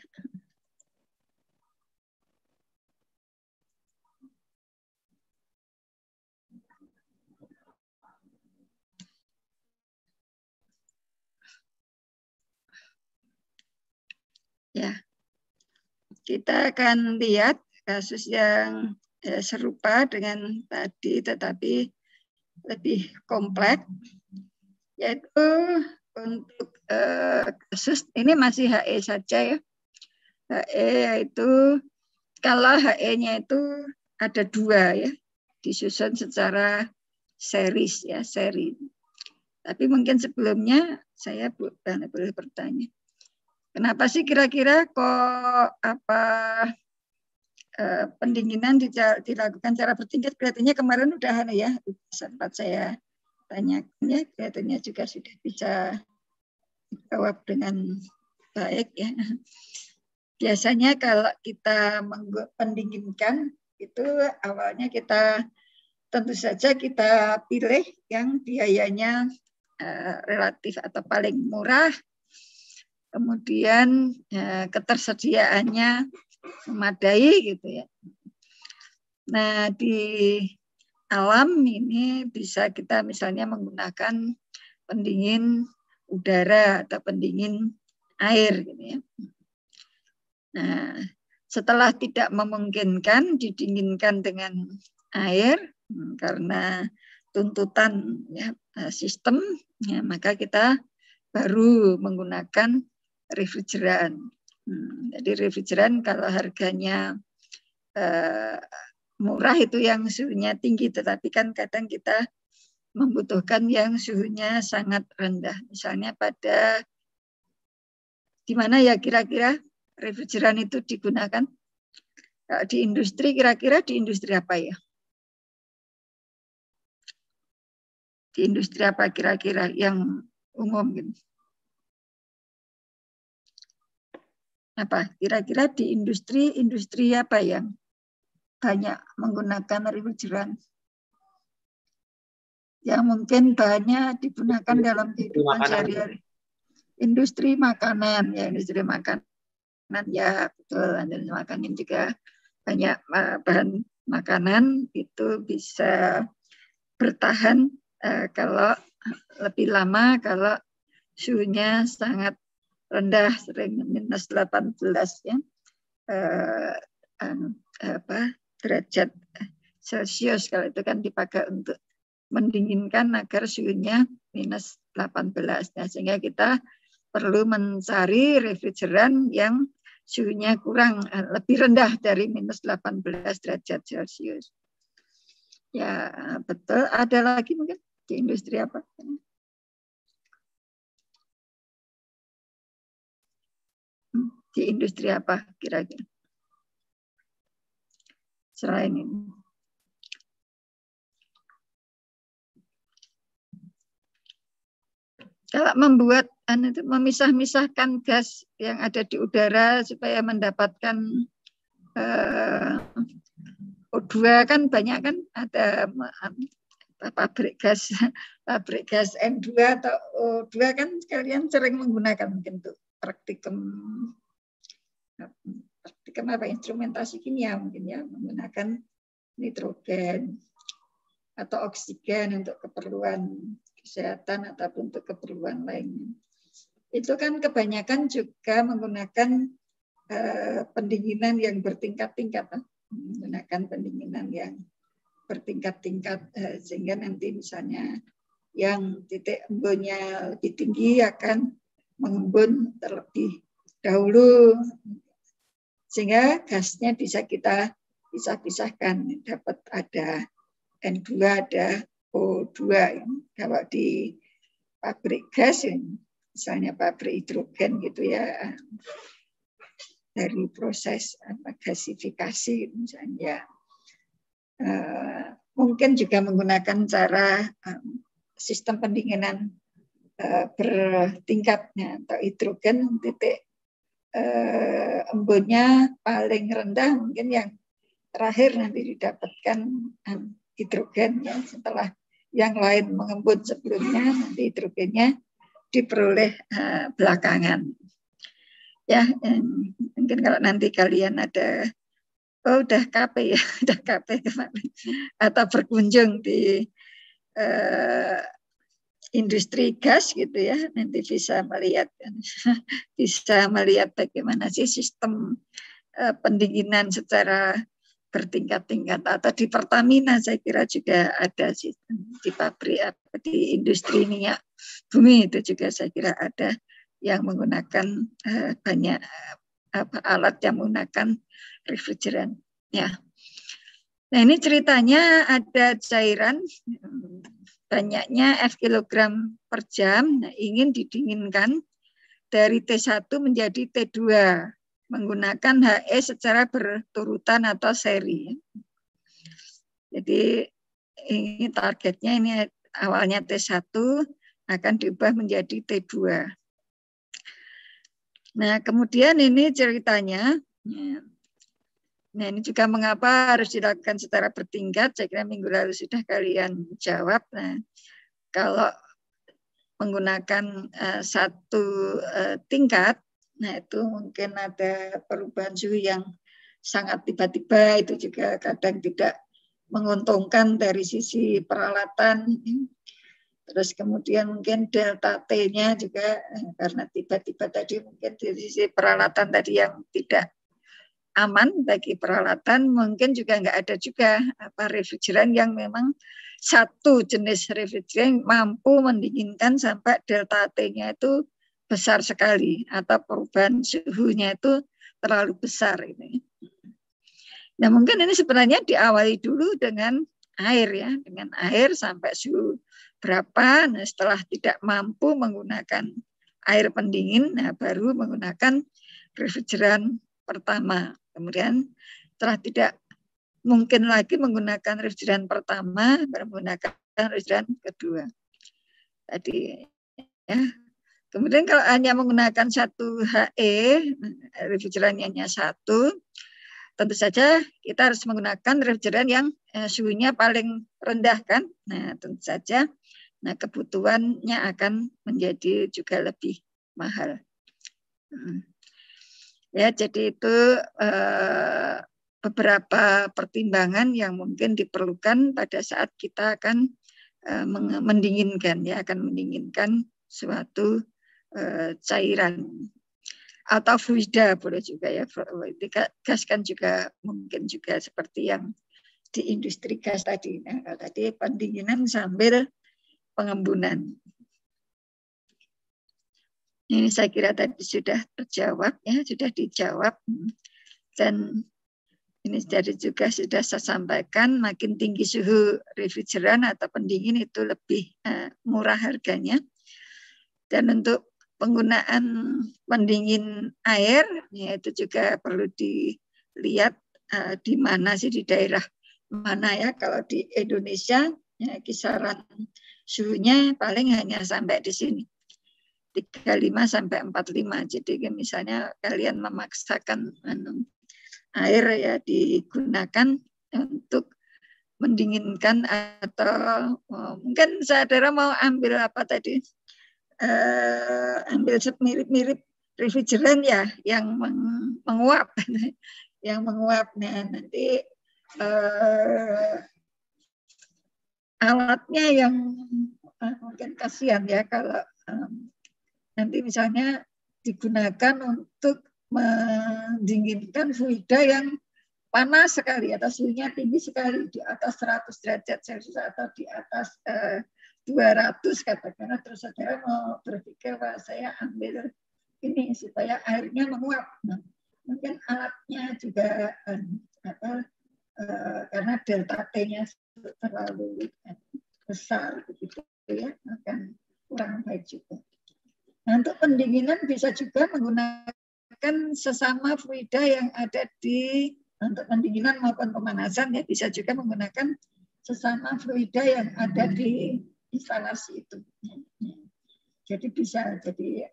Ya, kita akan lihat kasus yang serupa dengan tadi, tetapi lebih kompleks, yaitu untuk kasus ini masih HE saja ya. HE yaitu kalau HE-nya itu ada 2 ya, disusun secara series ya, seri. Tapi mungkin sebelumnya saya boleh bertanya, kenapa sih kira-kira kok pendinginan dilakukan secara bertingkat? Kelihatannya kemarin udah ya, sempat saya tanyakan ya, kelihatannya juga sudah bisa jawab dengan baik ya. Biasanya kalau kita pendinginkan itu awalnya kita tentu saja kita pilih yang biayanya relatif atau paling murah, kemudian ketersediaannya memadai gitu ya. Nah di alam ini bisa kita misalnya menggunakan pendingin udara atau pendingin air gitu ya. Nah, setelah tidak memungkinkan didinginkan dengan air karena tuntutan ya, sistem, ya, maka kita baru menggunakan refrigeran. Jadi refrigeran kalau harganya murah itu yang suhunya tinggi, tetapi kan kadang kita membutuhkan yang suhunya sangat rendah. Misalnya pada di mana ya kira-kira refrigeran itu digunakan? Di industri, kira-kira di industri apa ya? Di industri apa kira-kira yang umum gitu? Apa? Kira-kira di industri apa yang banyak menggunakan refrigeran? Yang mungkin bahannya digunakan dalam kehidupan sehari-hari. Industri makanan, ya industri makanan. Ya betul, industri makanan juga banyak bahan makanan itu bisa bertahan kalau lebih lama kalau suhunya sangat rendah, sering minus 18 ya derajat Celcius. Kalau itu kan dipakai untuk mendinginkan agar suhunya minus 18. Nah, sehingga kita perlu mencari refrigeran yang suhunya kurang lebih rendah dari minus 18 derajat Celcius. Ya, betul. Ada lagi mungkin di industri apa? Di industri apa kira-kira? Selain ini. Kalau membuat memisah-misahkan gas yang ada di udara supaya mendapatkan O2 kan banyak kan, ada pabrik gas N2 atau O2 kan kalian sering menggunakan mungkin untuk praktikum apa, instrumentasi kimia mungkin ya, menggunakan nitrogen atau oksigen untuk keperluan kesehatan ataupun untuk keperluan lainnya. Itu kan kebanyakan juga menggunakan pendinginan yang bertingkat-tingkat, menggunakan pendinginan yang bertingkat-tingkat sehingga nanti misalnya yang titik embunnya lebih tinggi akan mengembun terlebih dahulu sehingga gasnya bisa kita pisah-pisahkan, dapat ada N2 ada O2. Kalau di pabrik gas misalnya pabrik hidrogen gitu ya, dari proses gasifikasi misalnya mungkin juga menggunakan cara sistem pendinginan bertingkatnya atau hidrogen titik embunnya paling rendah mungkin yang terakhir nanti didapatkan hidrogen ya, setelah yang lain mengembun sebelumnya nanti hidrogennya diperoleh belakangan ya. Mungkin kalau nanti kalian ada udah KP ya, udah KP kemarin atau berkunjung di industri gas gitu ya, nanti bisa melihat bagaimana sih sistem pendinginan secara bertingkat-tingkat. Atau di Pertamina saya kira juga ada sistem, di pabrik di industri minyak bumi itu juga saya kira ada yang menggunakan banyak alat yang menggunakan refrigeran ya. Nah, ini ceritanya ada cairan banyaknya F kilogram per jam, nah, ingin didinginkan dari T1 menjadi T2 menggunakan HE secara berturutan atau seri. Jadi ini targetnya, ini awalnya T1 akan diubah menjadi T2. Nah, kemudian ini ceritanya. Nah, ini juga mengapa harus dilakukan secara bertingkat. Saya kira minggu lalu sudah kalian jawab. Nah, kalau menggunakan satu tingkat, nah itu mungkin ada perubahan suhu yang sangat tiba-tiba, itu juga kadang tidak menguntungkan dari sisi peralatan. Terus kemudian mungkin delta T-nya juga karena tiba-tiba tadi mungkin dari sisi peralatan tadi yang tidak aman bagi peralatan, mungkin juga nggak ada juga refrigeran yang memang satu jenis refrigeran mampu mendinginkan sampai delta T-nya itu besar sekali atau perubahan suhunya itu terlalu besar ini. Nah, mungkin ini sebenarnya diawali dulu dengan air ya, dengan air sampai suhu berapa. Nah, setelah tidak mampu menggunakan air pendingin, nah baru menggunakan refrigeran pertama. Kemudian setelah tidak mungkin lagi menggunakan refrigeran pertama, baru menggunakan refrigeran kedua. Tadi ya. Kemudian kalau hanya menggunakan satu HE, refrigerannya hanya satu, tentu saja kita harus menggunakan refrigeran yang suhunya paling rendah kan. Nah, tentu saja nah kebutuhannya akan menjadi juga lebih mahal. Ya, jadi itu beberapa pertimbangan yang mungkin diperlukan pada saat kita akan mendinginkan ya, akan mendinginkan suatu cairan atau fluida boleh juga ya. Gas kan juga mungkin juga seperti yang di industri gas tadi. Nah, tadi pendinginan sambil pengembunan. Ini saya kira tadi sudah terjawab ya, sudah dijawab. Dan ini jadi juga sudah saya sampaikan, makin tinggi suhu refrigeran atau pendingin itu lebih murah harganya. Dan untuk penggunaan pendingin air, ya itu juga perlu dilihat di mana sih, di daerah mana ya. Kalau di Indonesia ya, kisaran suhunya paling hanya sampai di sini. 35 sampai 45. Jadi misalnya kalian memaksakan air ya digunakan untuk mendinginkan atau mungkin saudara mau ambil apa tadi? Ambil mirip-mirip refrigeran ya yang menguap. Yang menguap. Nah, nanti alatnya yang mungkin kasihan ya kalau nanti misalnya digunakan untuk mendinginkan fluida yang panas sekali atau suhunya tinggi sekali di atas 100 derajat Celcius atau di atas 200 katakanlah, terus saudara mau berpikir wah saya ambil ini supaya airnya menguap. Nah, mungkin alatnya juga karena delta T-nya terlalu besar begitu ya, akan kurang baik juga. Nah, untuk pendinginan bisa juga menggunakan sesama fluida yang ada di, untuk pendinginan maupun pemanasan ya bisa juga menggunakan sesama fluida yang ada di instalasi itu. Jadi bisa, jadi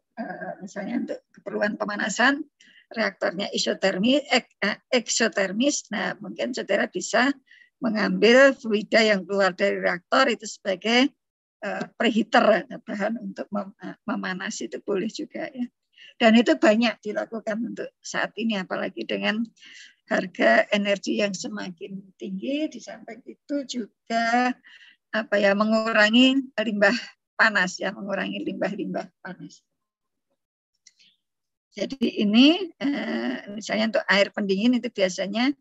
misalnya untuk keperluan pemanasan reaktornya eksotermis, nah mungkin saudara bisa mengambil fluida yang keluar dari reaktor itu sebagai preheater, bahan untuk memanas itu boleh juga ya. Dan itu banyak dilakukan untuk saat ini, apalagi dengan harga energi yang semakin tinggi. Di samping itu juga mengurangi limbah panas ya, mengurangi limbah-limbah panas. Jadi ini misalnya untuk air pendingin itu biasanya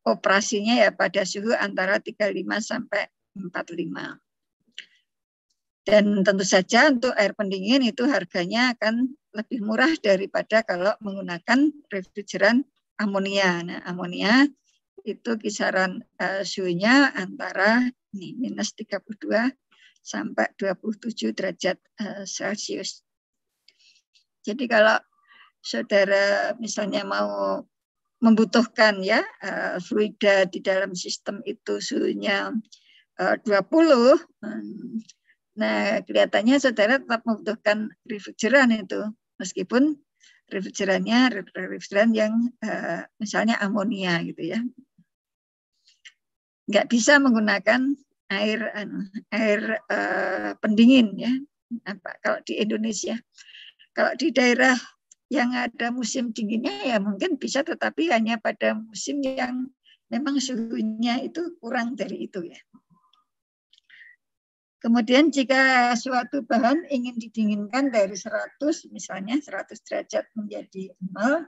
operasinya ya pada suhu antara 35 sampai 45. Dan tentu saja untuk air pendingin itu harganya akan lebih murah daripada kalau menggunakan refrigeran amonia. Nah, amonia itu kisaran suhunya antara minus 32 sampai 27 derajat Celcius. Jadi kalau saudara misalnya mau membutuhkan ya fluida di dalam sistem itu suhunya 20, nah kelihatannya saudara tetap membutuhkan refrigeran itu, meskipun refrigeran yang misalnya amonia gitu ya. Nggak bisa menggunakan air pendingin ya. Kalau di Indonesia, kalau di daerah yang ada musim dinginnya ya mungkin bisa, tetapi hanya pada musim yang memang suhunya itu kurang dari itu ya. Kemudian jika suatu bahan ingin didinginkan dari 100, misalnya 100 derajat menjadi 0,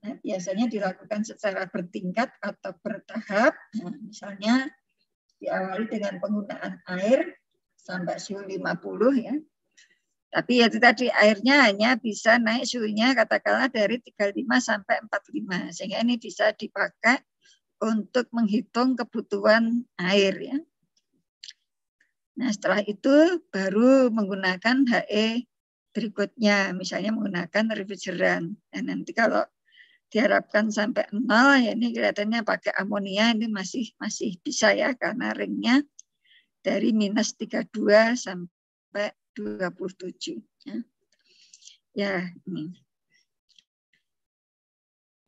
nah, biasanya dilakukan secara bertingkat atau bertahap. Nah, misalnya diawali dengan penggunaan air sampai suhu 50 ya. Tapi ya itu tadi airnya hanya bisa naik suhunya katakanlah dari 35 sampai 45. Sehingga ini bisa dipakai untuk menghitung kebutuhan air ya. Nah, setelah itu baru menggunakan HE berikutnya, misalnya menggunakan refrigeran. Dan nanti kalau diharapkan sampai 0, ya ini kelihatannya pakai amonia, ini masih bisa ya, karena ringnya dari minus 32 sampai 27. Ya, ini.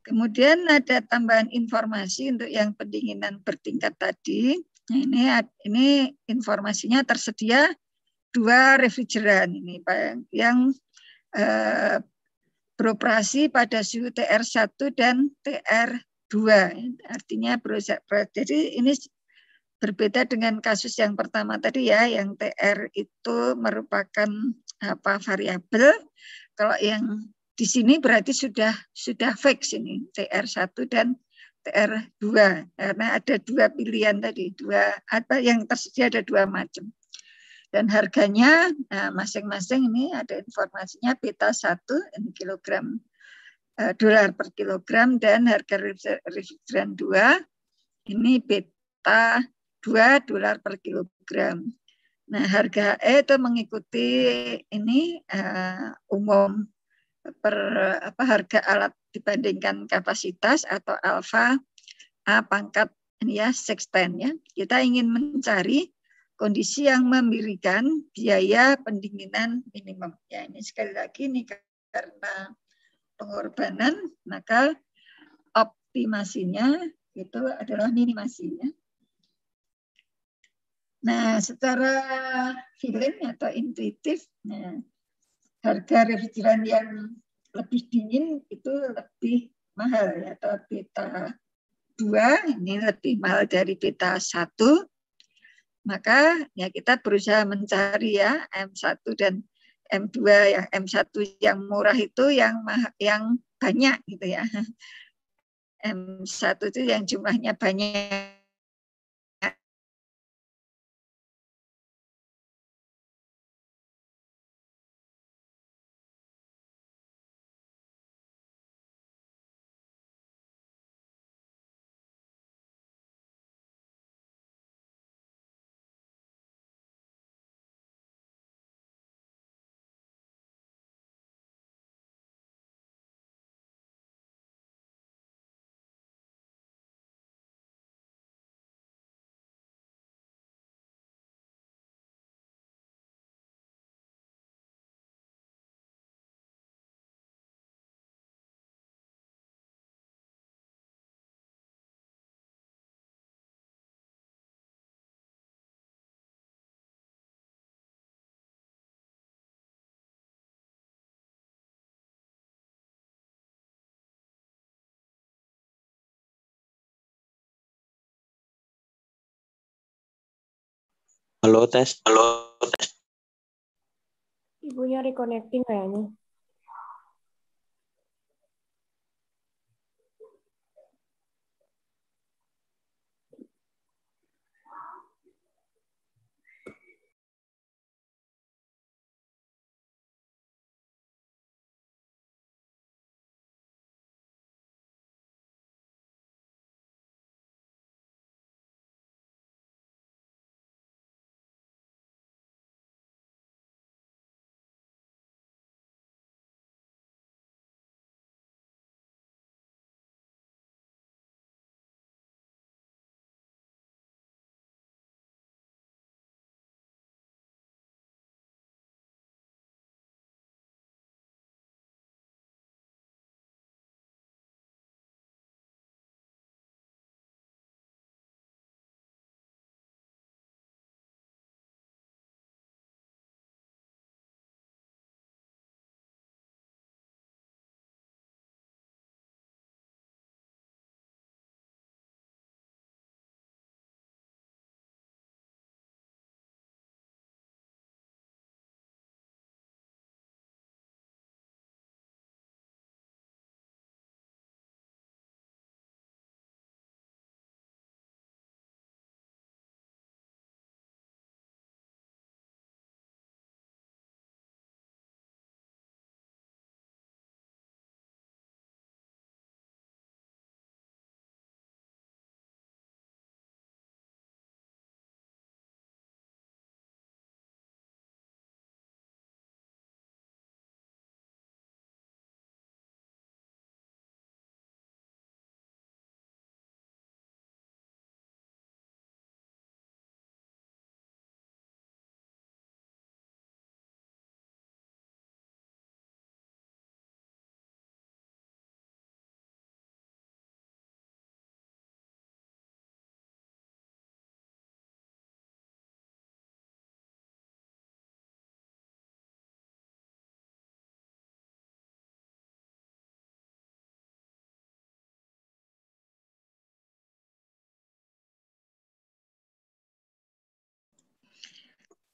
Kemudian ada tambahan informasi untuk yang pendinginan bertingkat tadi. Nah, ini informasinya tersedia 2 refrigeran ini yang beroperasi pada suhu TR1 dan TR2. Artinya jadi ini berbeda dengan kasus yang pertama tadi ya, yang TR itu merupakan variabel. Kalau yang di sini berarti sudah fix ini TR1 dan TR2, karena ada 2 pilihan tadi, yang tersedia ada 2 macam. Dan harganya masing-masing ini ada informasinya beta 1 ini kilogram dolar per kilogram, dan harga refrigeran 2 ini beta 2 dolar per kilogram. Nah, harga HE itu mengikuti ini umum harga alat dibandingkan kapasitas atau alfa A pangkat ini ya sexten ya. Kita ingin mencari kondisi yang memberikan biaya pendinginan minimum. Ya, ini sekali lagi ini karena pengorbanan, maka optimasinya itu adalah minimasinya. Nah, secara feeling atau intuitif, nah, harga refrigeran yang lebih dingin itu lebih mahal ya, atau beta 2 ini lebih mahal dari beta 1. Maka ya kita berusaha mencari ya M1 dan M2 ya. M1 yang murah itu yang banyak gitu ya. M1 itu yang jumlahnya banyak. Halo, tes. Ibunya reconnecting kayaknya.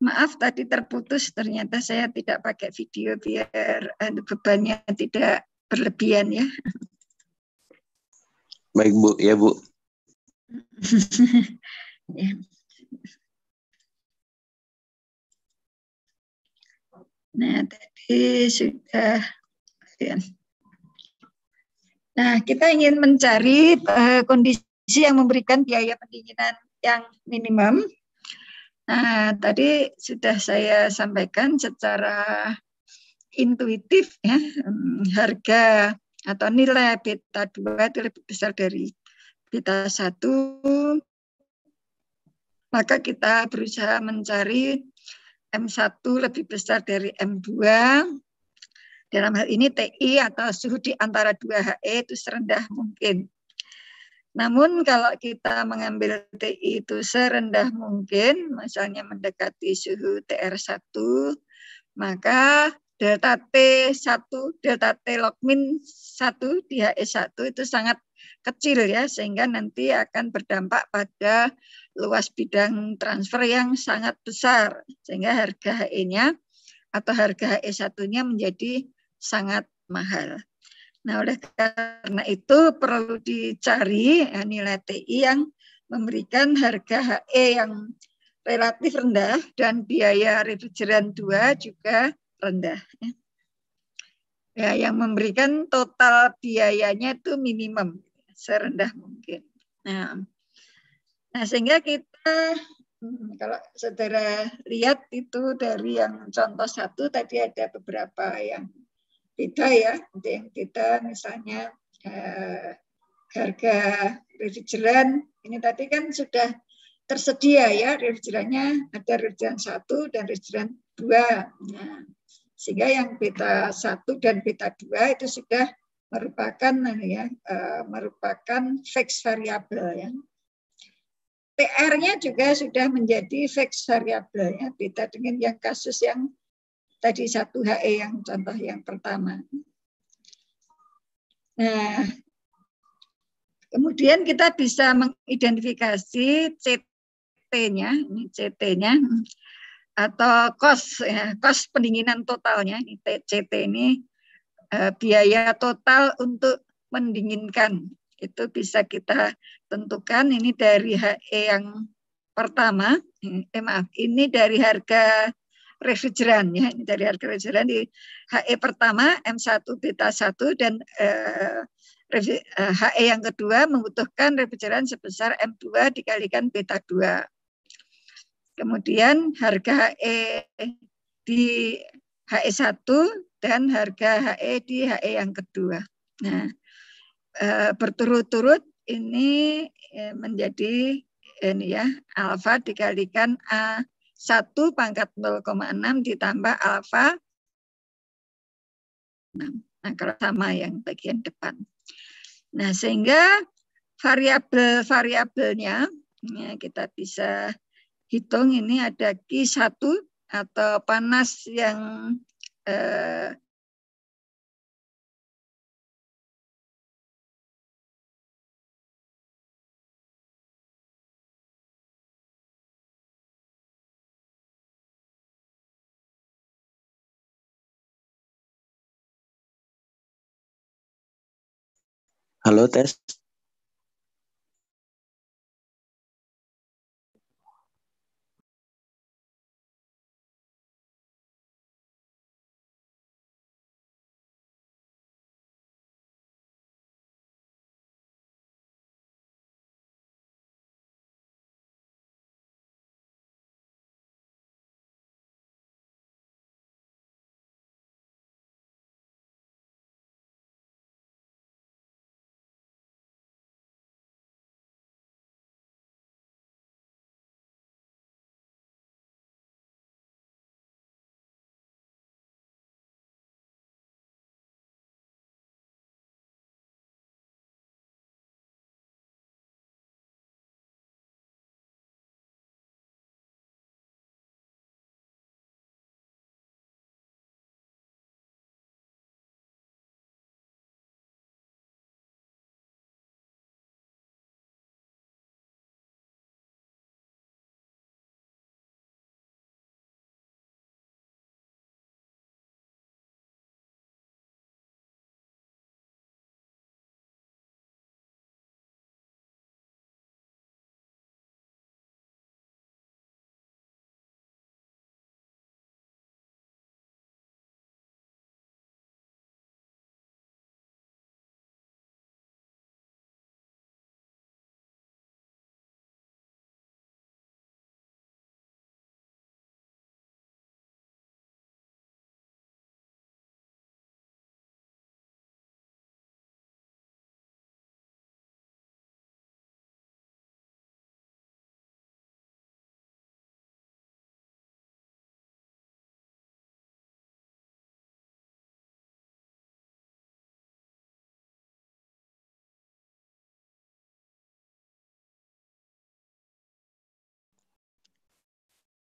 Maaf tadi terputus, ternyata saya tidak pakai video biar bebannya tidak berlebihan ya. Baik Bu, ya Bu. Ya. Nah, tadi sudah ya. Nah, kita ingin mencari kondisi yang memberikan biaya pendinginan yang minimum. Nah, tadi sudah saya sampaikan secara intuitif ya, harga atau nilai beta 2 itu lebih besar dari beta 1, maka kita berusaha mencari M1 lebih besar dari M2. Dalam hal ini TI atau suhu di antara 2 HE itu serendah mungkin. Namun kalau kita mengambil TI itu serendah mungkin, misalnya mendekati suhu TR1, maka delta T1, delta T log min 1 di HE1 itu sangat kecil ya, sehingga nanti akan berdampak pada luas bidang transfer yang sangat besar, sehingga harga HE-nya atau harga HE1-nya menjadi sangat mahal. Nah, oleh karena itu perlu dicari nilai TI yang memberikan harga HE yang relatif rendah dan biaya refrigeran 2 juga rendah. Ya, yang memberikan total biayanya itu minimum, serendah mungkin. Nah, sehingga kita kalau saudara lihat itu dari yang contoh 1 tadi ada beberapa yang beda ya. Yang kita misalnya harga refrigeran ini tadi kan sudah tersedia ya, refrigerannya ada refrigeran 1 dan refrigeran 2. Nah, sehingga yang beta 1 dan beta 2 itu sudah merupakan merupakan fixed variable ya. TR-nya juga sudah menjadi fixed variable ya, beda dengan yang kasus yang tadi 1 HE yang contoh yang pertama. Nah, kemudian kita bisa mengidentifikasi CT-nya, ini CT-nya atau cost ya, cost pendinginan totalnya. Ini CT ini biaya total untuk mendinginkan. Itu bisa kita tentukan ini dari HE yang pertama, maaf, ini dari harga refrigeran ya, ini dari harga refrigeran di HE pertama M1 beta 1 dan HE yang kedua membutuhkan refrigeran sebesar M2 dikalikan beta 2. Kemudian harga HE di HE1 dan harga HE di HE yang kedua. Nah, berturut-turut ini menjadi ini ya, alfa dikalikan A1 pangkat 0,6 ditambah alfa. Nah, kalau sama yang bagian depan. Nah, sehingga variabel-variabelnya ya, kita bisa hitung ini ada Q1 atau panas yang Halo, tes.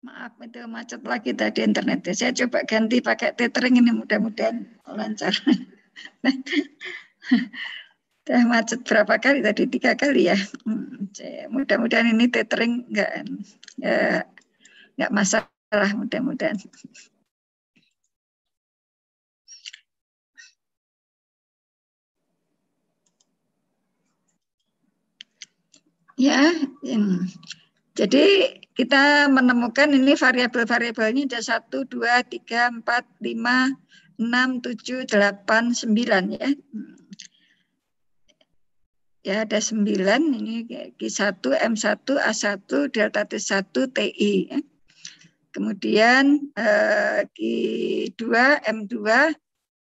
Maaf, itu macet lagi tadi internetnya. Saya coba ganti pakai tethering ini, mudah-mudahan lancar. Udah macet berapa kali tadi? 3 kali ya. Mudah-mudahan ini tethering nggak masalah, mudah-mudahan. Ya, jadi kita menemukan ini variabel-variabelnya ada 1, 2, 3, 4, 5, 6, 7, 8, 9 ya. Ya, ada 9 ini Q1, M1, A1, delta T1, TI. Ya. Kemudian Q2, M2,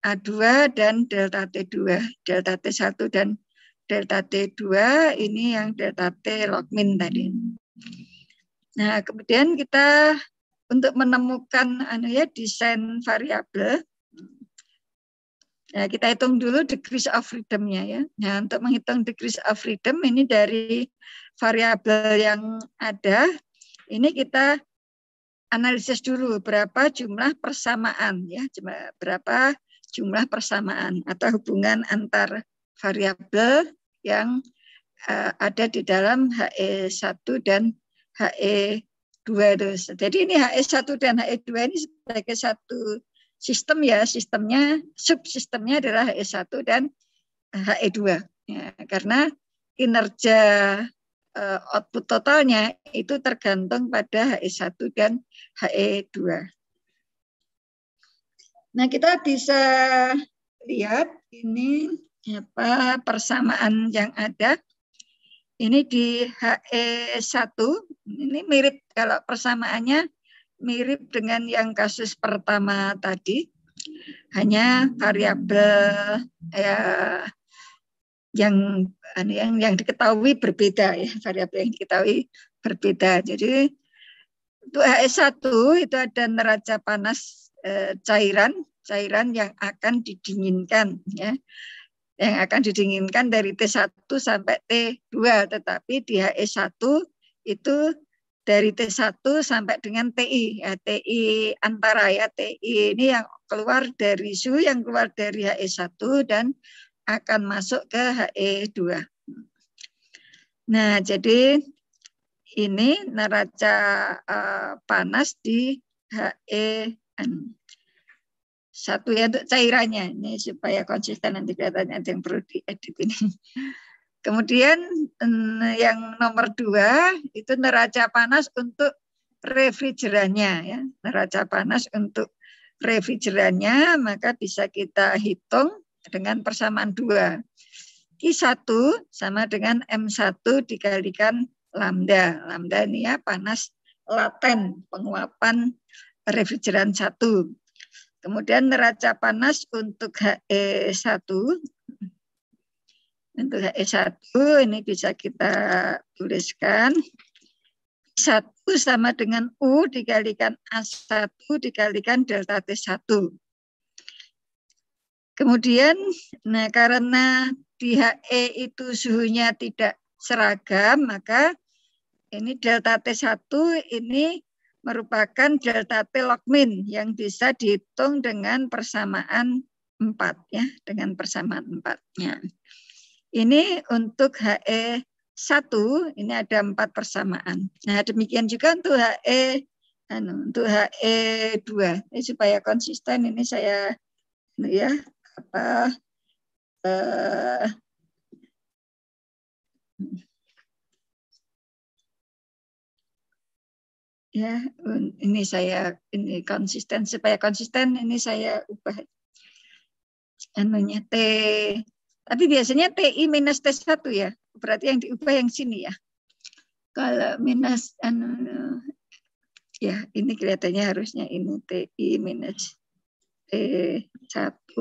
A2 dan delta T2. Delta T1 dan delta T2 ini yang delta T log min tadi. Nah, kemudian kita untuk menemukan desain variabel, nah, kita hitung dulu degrees of freedom-nya ya. Nah, untuk menghitung degrees of freedom ini dari variabel yang ada, ini kita analisis dulu berapa jumlah persamaan ya, berapa jumlah persamaan atau hubungan antar variabel yang ada di dalam HE1 dan HE2 itu. Jadi ini HE1 dan HE2 ini sebagai satu sistem ya, subsistemnya adalah HE1 dan HE2. Ya, karena kinerja output totalnya itu tergantung pada HE1 dan HE2. Nah, kita bisa lihat ini apa persamaan yang ada. Ini di HE1, ini mirip, kalau persamaannya mirip dengan yang kasus pertama tadi, hanya variabel yang diketahui berbeda ya, variabel yang diketahui berbeda. Jadi untuk HE1 itu ada neraca panas cairan yang akan didinginkan ya. Yang akan didinginkan dari T1 sampai T2, tetapi di HE1 itu dari T1 sampai dengan TI, ya, TI antara ya, TI ini yang keluar dari suhu yang keluar dari HE1 dan akan masuk ke HE2. Nah, jadi ini neraca panas di HE1 ya, untuk cairannya ini supaya konsisten, nanti kelihatannya ada yang perlu diedit ini. Kemudian yang nomor 2 itu neraca panas untuk refrigerannya ya, neraca panas untuk refrigerannya maka bisa kita hitung dengan persamaan 2. Q1 sama dengan M1 dikalikan lambda. Lambda ini ya panas laten penguapan refrigeran 1. Kemudian neraca panas untuk HE1. Untuk HE1 ini bisa kita tuliskan 1 sama dengan U dikalikan A1 dikalikan delta T1. Kemudian nah karena di HE itu suhunya tidak seragam, maka ini delta T1 ini merupakan delta T log min yang bisa dihitung dengan persamaan 4 ya, dengan persamaan 4-nya. Ini untuk HE1 ini ada 4 persamaan. Nah, demikian juga untuk HE2. Ini supaya konsisten ini saya ya ya ini konsisten, supaya konsisten ini saya ubah T, tapi biasanya TI minus T1 ya, berarti yang diubah yang sini ya. Kalau minus ya ini kelihatannya harusnya ini TI minus T1,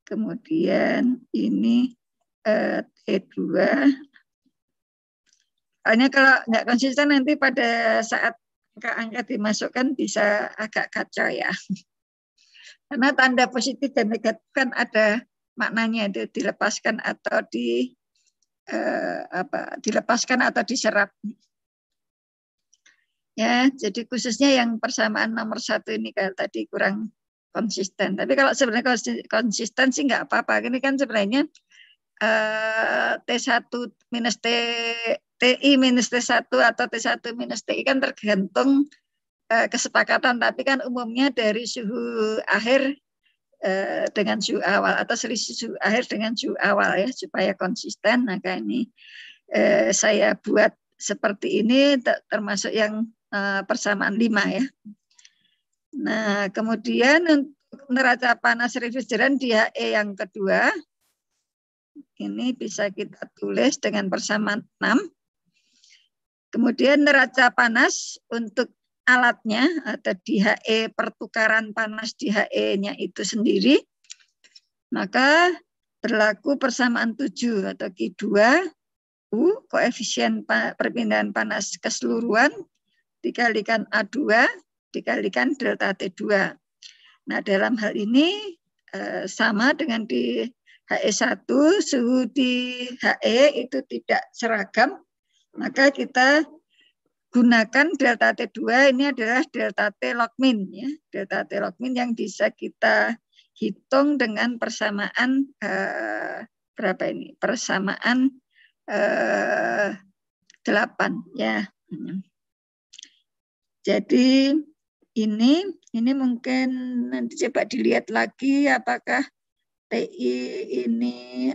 kemudian ini T2. Hanya kalau nggak konsisten nanti pada saat angka-angka dimasukkan bisa agak kacau ya. Karena tanda positif dan negatif kan ada maknanya, itu dilepaskan atau dilepaskan atau diserap. Ya, jadi khususnya yang persamaan nomor 1 ini kalau tadi kurang konsisten. Tapi kalau sebenarnya konsisten sih nggak apa-apa. Ini kan sebenarnya T1 minus TI minus T1 atau T1 minus TI kan tergantung kesepakatan. Tapi kan umumnya dari suhu akhir dengan suhu awal atau selisih suhu akhir dengan suhu awal ya supaya konsisten. Maka ini saya buat seperti ini termasuk yang persamaan 5 ya. Nah, kemudian untuk neraca panas refrigeran di HE yang kedua, ini bisa kita tulis dengan persamaan 6. Kemudian neraca panas untuk alatnya atau di HE pertukaran panas di HE-nya itu sendiri, maka berlaku persamaan 7 atau Q2 U, koefisien perpindahan panas keseluruhan, dikalikan A2, dikalikan delta T2. Nah, dalam hal ini sama dengan di HE1, suhu di HE itu tidak seragam, maka kita gunakan delta T2, ini adalah delta T log min. Ya. Delta T log min yang bisa kita hitung dengan persamaan berapa ini? Persamaan 8 ya. Jadi ini mungkin nanti coba dilihat lagi apakah TI ini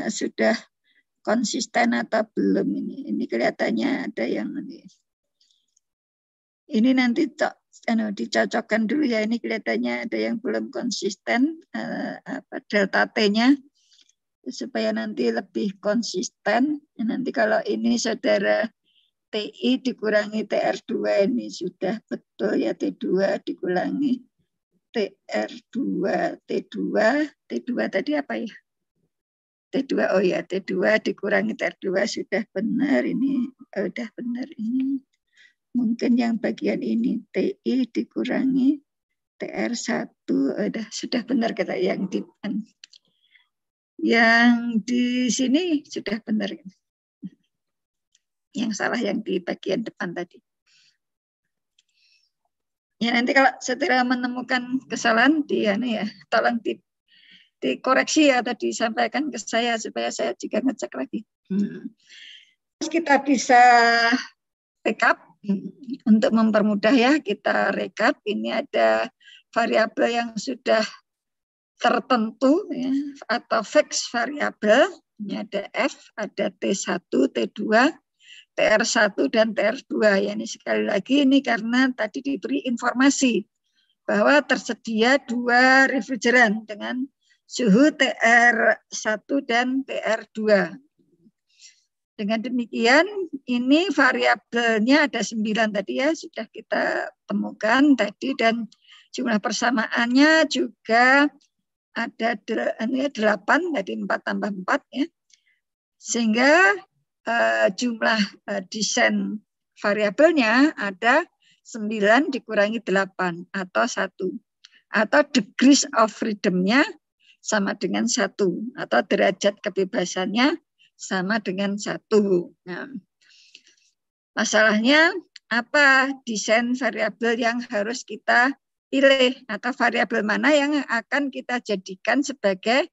sudah konsisten atau belum ini. Ini kelihatannya ada yang ini nanti dicocokkan dulu ya. Ini kelihatannya ada yang belum konsisten delta T-nya. Supaya nanti lebih konsisten. Nanti kalau ini saudara TI dikurangi TR2 ini sudah betul ya, T2 dikurangi TR2, T2 tadi apa ya? T2, oh ya, T2 dikurangi TR2 sudah benar ini, sudah benar ini. Mungkin yang bagian ini TI dikurangi TR1, sudah benar kata yang di sini sudah benar. Yang salah yang di bagian depan tadi. Ya, nanti kalau saudara menemukan kesalahan tolong dikoreksi atau disampaikan ke saya supaya saya juga ngecek lagi. Terus kita bisa rekap untuk mempermudah ya, kita rekap. Ini ada variabel yang sudah tertentu ya, atau fix variabel. Ini ada F, ada T1, T2, TR1 dan TR2. Ya, ini sekali lagi ini karena tadi diberi informasi bahwa tersedia 2 refrigeran dengan suhu TR1 dan TR2. Dengan demikian ini variabelnya ada 9 tadi ya, sudah kita temukan tadi, dan jumlah persamaannya juga ada 8, tadi 4 tambah 4 ya. Sehingga jumlah desain variabelnya ada 9 dikurangi 8 atau 1. Atau degrees of freedom-nya sama dengan 1. Atau derajat kebebasannya sama dengan 1. Nah, masalahnya apa desain variabel yang harus kita pilih atau variabel mana yang akan kita jadikan sebagai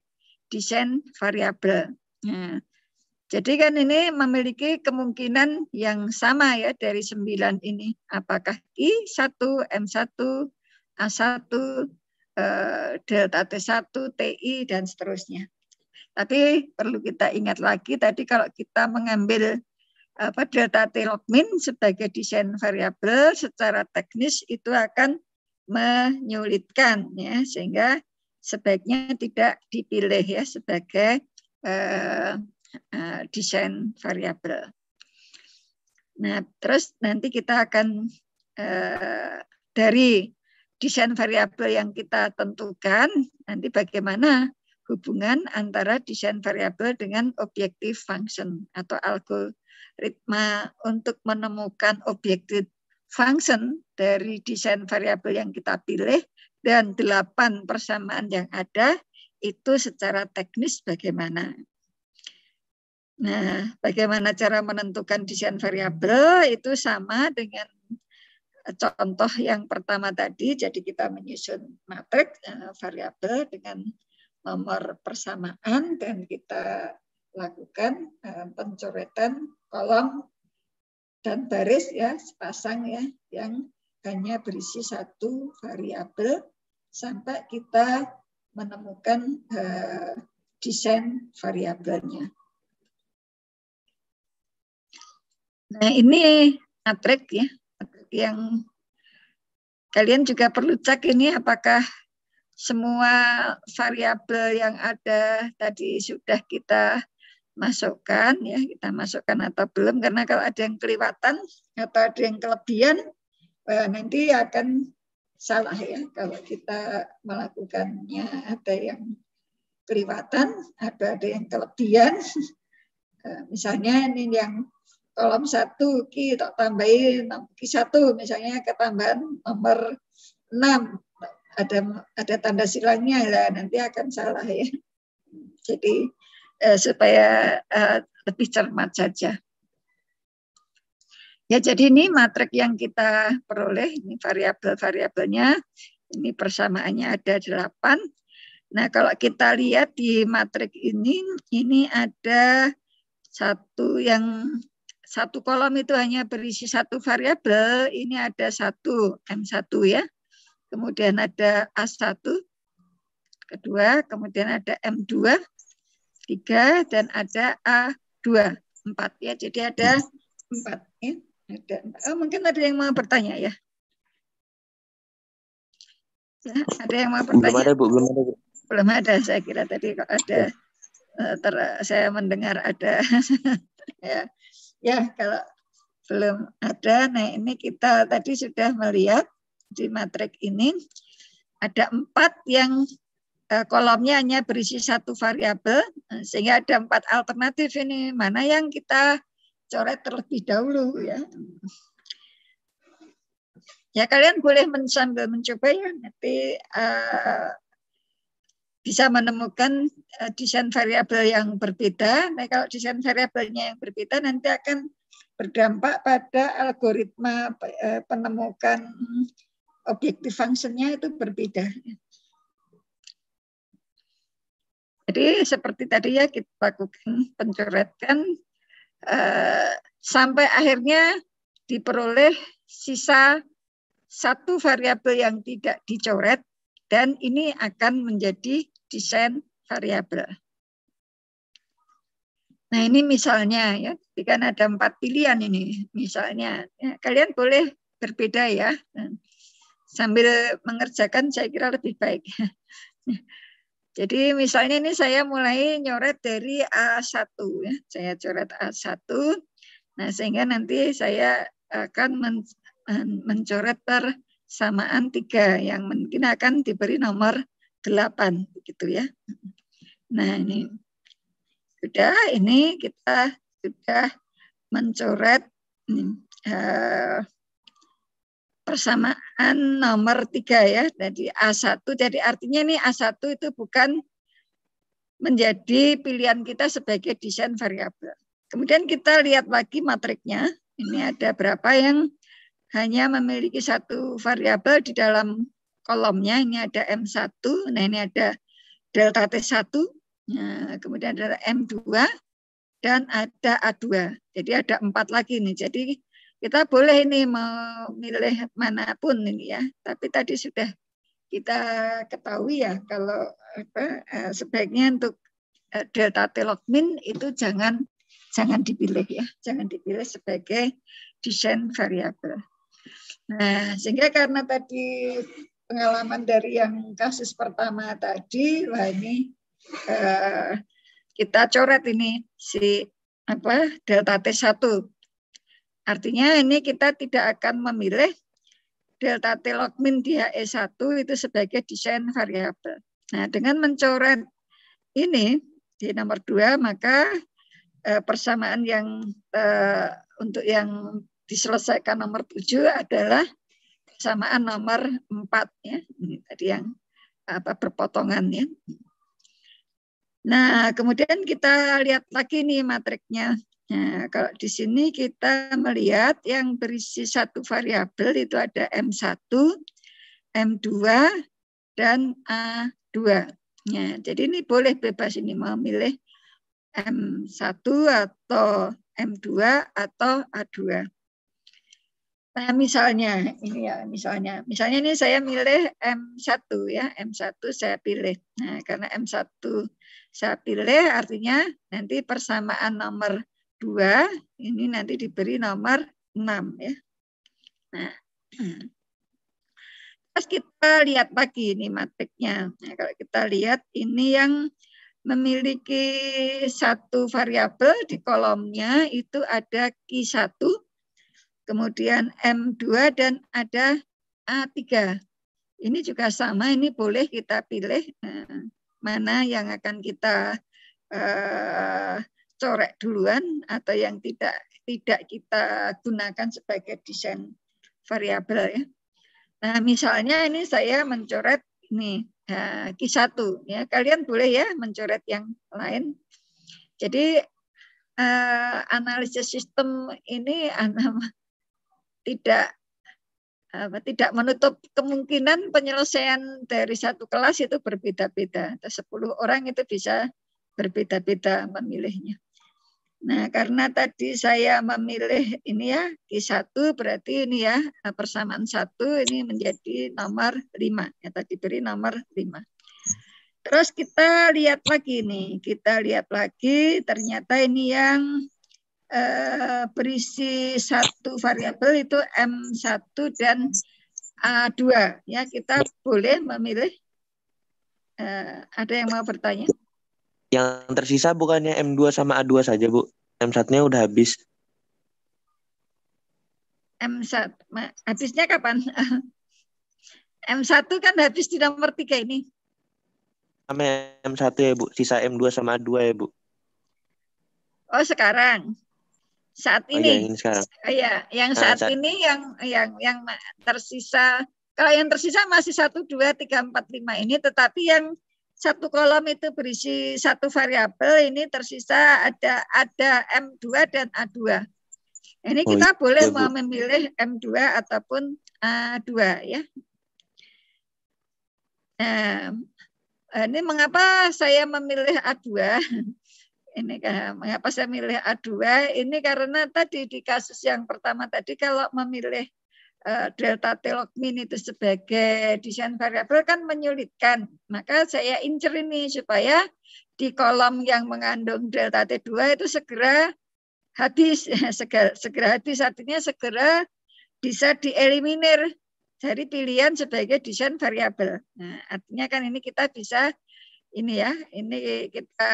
desain variabel. Nah, jadi kan ini memiliki kemungkinan yang sama ya dari 9 ini. Apakah I1, M1, A1, delta T1, TI, dan seterusnya. Tapi perlu kita ingat lagi tadi kalau kita mengambil delta T log min sebagai desain variabel secara teknis itu akan menyulitkan ya, sehingga sebaiknya tidak dipilih ya sebagai desain variabel. Nah, terus nanti kita akan dari desain variabel yang kita tentukan nanti bagaimana hubungan antara desain variabel dengan objective function atau algoritma untuk menemukan objective function dari desain variabel yang kita pilih dan 8 persamaan yang ada itu secara teknis bagaimana. Nah, bagaimana cara menentukan desain variabel itu sama dengan contoh yang pertama tadi, jadi kita menyusun matriks variabel dengan nomor persamaan dan kita lakukan pencoretan kolom dan baris ya, sepasang ya, yang hanya berisi satu variabel sampai kita menemukan desain variabelnya. Nah, ini matriks ya, yang kalian juga perlu cek ini apakah semua variabel yang ada tadi sudah kita masukkan ya, kita masukkan atau belum, karena kalau ada yang kelewatan atau ada yang kelebihan nanti akan salah ya kalau kita melakukannya, ada yang kelewatan, ada yang kelebihan. Misalnya ini yang kolom 1 kita tambahin Q1 misalnya ketambahan nomor 6 ada tanda silangnya ya, nanti akan salah ya. Jadi supaya lebih cermat saja. Ya, jadi ini matriks yang kita peroleh, ini variabel-variabelnya, ini persamaannya ada 8. Nah, kalau kita lihat di matriks ini ada satu kolom itu hanya berisi satu variabel, ini ada satu M1 ya. Kemudian ada A1, kedua, kemudian ada M2, 3, dan ada A2, 4 ya. Jadi ada 4 ya. Mungkin ada yang mau bertanya ya? Ya, ada yang mau bertanya? Belum ada, Bu. Belum ada, saya kira tadi kok ada. Saya mendengar ada. Ya, kalau belum ada, nah ini kita tadi sudah melihat di matriks ini ada 4 yang kolomnya hanya berisi satu variabel, sehingga ada 4 alternatif ini. Mana yang kita coret terlebih dahulu ya. Ya, kalian boleh sambil mencoba ya, nanti bisa menemukan desain variabel yang berbeda. Nah, kalau desain variabelnya yang berbeda nanti akan berdampak pada algoritma penemukan objektif fungsinya itu berbeda. Jadi seperti tadi ya, kita lakukan pencoretan sampai akhirnya diperoleh sisa satu variabel yang tidak dicoret, dan ini akan menjadi desain variabel. Nah, ini misalnya ya, kan ada 4 pilihan ini. Misalnya, ya, kalian boleh berbeda ya. Sambil mengerjakan saya kira lebih baik. Jadi misalnya ini saya mulai nyoret dari A1 ya. Saya coret A1. Nah, sehingga nanti saya akan mencoret persamaan 3 yang mungkin akan diberi nomor 8 begitu ya. Nah, ini kita sudah mencoret persamaan nomor 3 ya. Jadi A1, jadi artinya ini A1 itu bukan menjadi pilihan kita sebagai desain variabel. Kemudian kita lihat lagi matriknya. Ini ada berapa yang hanya memiliki satu variabel di dalam kolomnya. Ini ada M1, nah ini ada delta T1, nah, kemudian ada M2, dan ada A2. Jadi ada 4 lagi nih. Jadi kita boleh ini memilih manapun ini ya. Tapi tadi sudah kita ketahui ya, kalau sebaiknya untuk delta T log min itu jangan dipilih ya. Jangan dipilih sebagai desain variabel. Nah, sehingga karena tadi pengalaman dari yang kasus pertama tadi, wah ini kita coret ini si delta T1. Artinya ini kita tidak akan memilih delta T log min di HE1 itu sebagai desain variabel. Nah, dengan mencoret ini di nomor 2, maka persamaan yang untuk yang diselesaikan nomor 7 adalah persamaan nomor 4 ya. Ini tadi yang berpotongan ya. Nah, kemudian kita lihat lagi nih matriknya. Nah, kalau di sini kita melihat yang berisi satu variabel itu ada M1, M2, dan A2. Nah, jadi ini boleh bebas ini mau milih M1 atau M2 atau A2. Nah, misalnya ini ya, misalnya ini saya milih M1 ya, M1 saya pilih. Nah, karena M1 saya pilih artinya nanti persamaan nomor 2 ini nanti diberi nomor 6 ya. Nah, terus kita lihat lagi ini matriknya. Nah, kalau kita lihat ini yang memiliki satu variabel di kolomnya itu ada Q1, kemudian M2 dan ada A3. Ini juga sama, ini boleh kita pilih mana yang akan kita corek duluan atau yang tidak kita gunakan sebagai desain variabel ya. Nah, misalnya ini saya mencoret ini Q1 ya. Kalian boleh ya mencoret yang lain. Jadi analisis sistem ini tidak menutup kemungkinan penyelesaian dari satu kelas itu berbeda-beda. 10 orang itu bisa berbeda-beda memilihnya. Nah, karena tadi saya memilih ini ya, Q1 berarti ini ya, persamaan 1 ini menjadi nomor 5. Ya, tadi beri nomor 5. Terus kita lihat lagi nih, ternyata ini yang berisi satu variabel itu M1 dan A2. Ya, kita boleh memilih. Ada yang mau bertanya? Yang tersisa bukannya M2 sama A2 saja, Bu? M1-nya udah habis. M1, habisnya kapan? M1 kan habis di nomor 3 ini. Sama M1 ya, Bu? Sisa M2 sama A2 ya, Bu? Oh, sekarang. Saat ini. Oh, ya, ini sekarang. Ya, yang saat ini yang tersisa, kalau yang tersisa masih 1, 2, 3, 4, 5 ini, tetapi yang satu kolom itu berisi satu variabel, ini tersisa ada M2 dan A2. Ini kita boleh mau memilih M2 ataupun A2 ya. Nah, ini mengapa saya memilih A2? Ini mengapa saya memilih A2? Ini karena tadi di kasus yang pertama tadi kalau memilih delta T log min itu sebagai desain variabel kan menyulitkan. Maka saya incer ini supaya di kolom yang mengandung delta T2 itu segera habis. Segera habis artinya segera bisa dieliminir dari pilihan sebagai desain variabel. Nah, artinya kan ini kita bisa ini ya, ini kita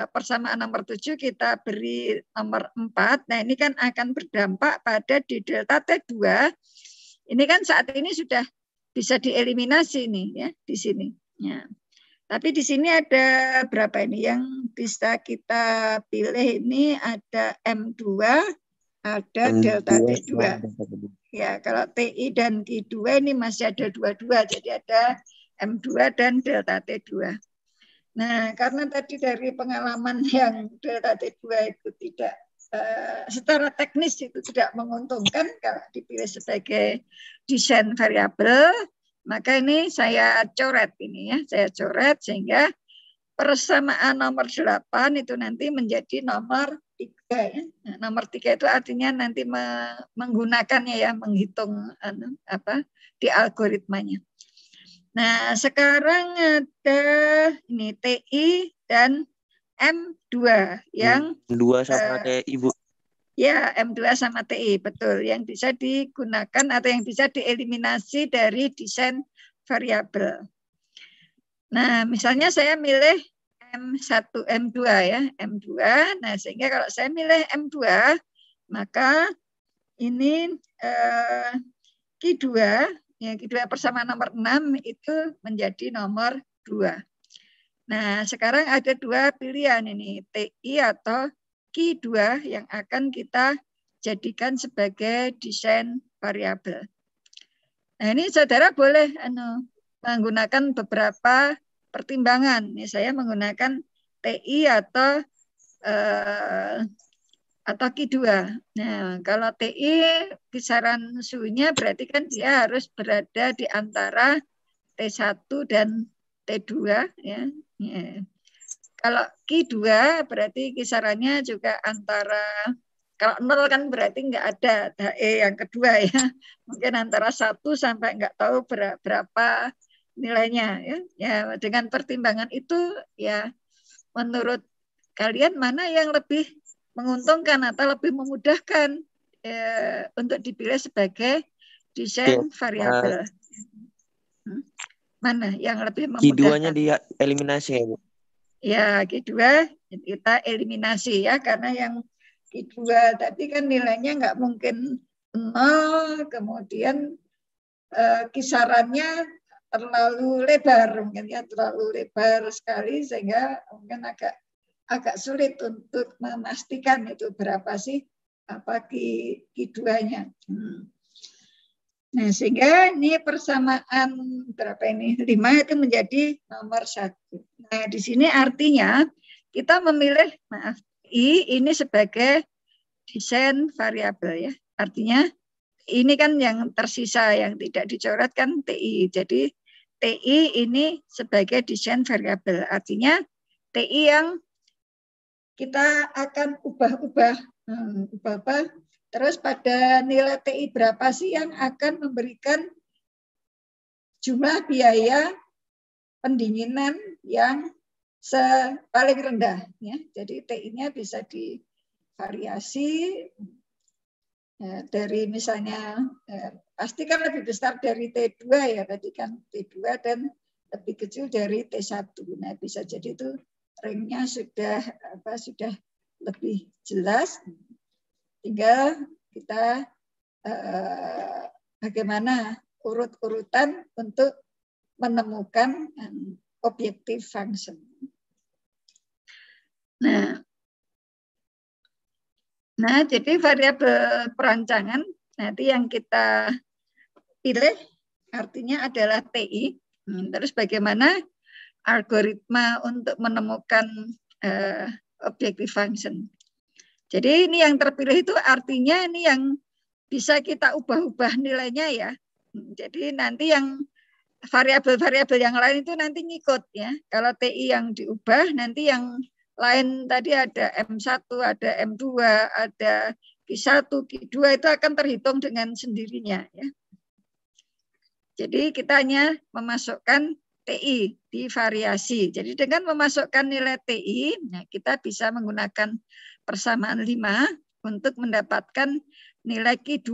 persamaan nomor 7 kita beri nomor 4. Nah, ini kan akan berdampak pada di delta T2. Ini kan saat ini sudah bisa dieliminasi nih ya di sini. Ya. Tapi di sini ada berapa ini yang bisa kita pilih ini ada M2, ada M2, delta T2. Ya, kalau TI dan Q2 ini masih ada 22, jadi ada M2 dan delta T2. Nah, karena tadi dari pengalaman yang delta T2 itu tidak secara teknis itu tidak menguntungkan kalau dipilih sebagai desain variabel, maka ini saya coret ini ya, saya coret sehingga persamaan nomor 8 itu nanti menjadi nomor 3 ya. Nah, nomor 3 itu artinya nanti menggunakannya ya, menghitung di algoritmanya. Nah, sekarang ada ini TI dan M2 yang M2 sama TI, Bu. Ya, M2 sama TI, betul. Yang bisa digunakan atau yang bisa dieliminasi dari desain variabel. Nah, misalnya saya milih M1, M2 ya, M2. Nah, sehingga kalau saya milih M2, maka ini Q2, ya, Q2 persamaan nomor 6 itu menjadi nomor 2. Nah, sekarang ada 2 pilihan ini, TI atau Q2 yang akan kita jadikan sebagai desain variabel. Nah, ini saudara boleh menggunakan beberapa pertimbangan. Ini saya menggunakan TI atau atau Q2. Nah, kalau TI kisaran suhunya berarti kan dia harus berada di antara T1 dan T2 ya. Kalau Q2 berarti kisarannya juga antara, kalau 0 kan berarti nggak ada HE yang kedua ya. Mungkin antara 1 sampai nggak tahu berapa nilainya ya. Ya, dengan pertimbangan itu ya menurut kalian mana yang lebih menguntungkan atau lebih memudahkan untuk dipilih sebagai desain variabel? Mana yang lebih memudahkan? Q2-nya dia eliminasi ya, Bu? Ya, Q2 kita eliminasi ya, karena yang Q2 tadi kan nilainya nggak mungkin 0, kemudian kisarannya terlalu lebar, mungkin ya terlalu lebar sekali sehingga mungkin agak sulit untuk memastikan itu berapa sih apa Q2-nya. Nah, sehingga ini persamaan berapa ini? 5 itu menjadi nomor 1. Nah, di sini artinya kita memilih I ini sebagai desain variabel ya. Artinya ini kan yang tersisa yang tidak dicoret kan TI. Jadi TI ini sebagai desain variabel. Artinya TI yang kita akan ubah-ubah. Terus pada nilai TI berapa sih yang akan memberikan jumlah biaya pendinginan yang paling rendah ya. Jadi TI-nya bisa divariasi dari misalnya pasti kan lebih besar dari T2 ya, tadi kan T2 dan lebih kecil dari T1. Nah, bisa jadi itu ringnya sudah lebih jelas. Tinggal kita bagaimana urut-urutan untuk menemukan objective function. Nah, jadi variabel perancangan nanti yang kita pilih artinya adalah TI. Terus bagaimana algoritma untuk menemukan objective function. Jadi ini yang terpilih itu artinya ini yang bisa kita ubah-ubah nilainya ya. Jadi nanti yang variabel-variabel yang lain itu nanti ngikut ya. Kalau TI yang diubah, nanti yang lain tadi ada M1, ada M2, ada Q1, Q2 itu akan terhitung dengan sendirinya ya. Jadi kita hanya memasukkan TI di variasi. Jadi dengan memasukkan nilai TI, nah kita bisa menggunakan persamaan 5 untuk mendapatkan nilai Q2.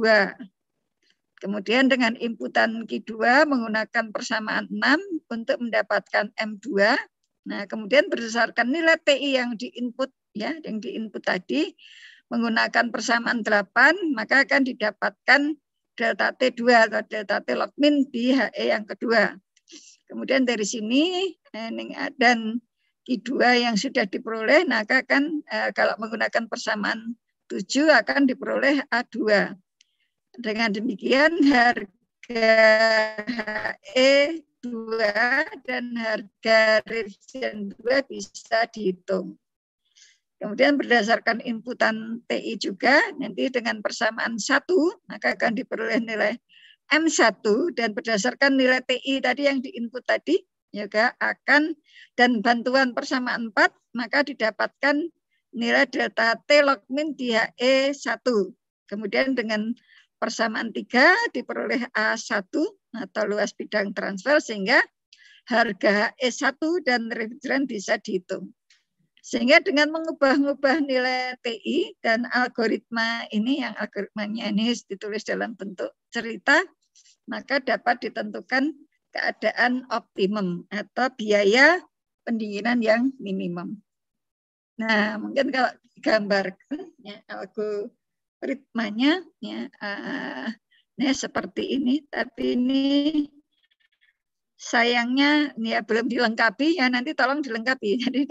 Kemudian dengan inputan Q2 menggunakan persamaan 6 untuk mendapatkan M2. Nah, kemudian berdasarkan nilai TI yang diinput ya, yang diinput tadi menggunakan persamaan 8, maka akan didapatkan delta T2 atau delta T log min di HE yang kedua. Kemudian dari sini dan Q2 yang sudah diperoleh, maka akan kalau menggunakan persamaan 7 akan diperoleh A2. Dengan demikian harga HE2 dan harga revision 2 bisa dihitung. Kemudian berdasarkan inputan TI juga, nanti dengan persamaan 1, maka akan diperoleh nilai M1, dan berdasarkan nilai TI tadi yang diinput tadi, juga akan, dan bantuan persamaan 4, maka didapatkan nilai delta T log min di HE1. Kemudian dengan persamaan 3 diperoleh A1 atau luas bidang transfer, sehingga harga E1 dan refrigeran bisa dihitung. Sehingga dengan mengubah-ubah nilai TI dan algoritma ini, yang algoritmanya ini ditulis dalam bentuk cerita, maka dapat ditentukan keadaan optimum atau biaya pendinginan yang minimum. Nah, mungkin kalau digambarkan ya, algoritmanya ya, ini seperti ini, tapi ini sayangnya ya belum dilengkapi ya, nanti tolong dilengkapi. Jadi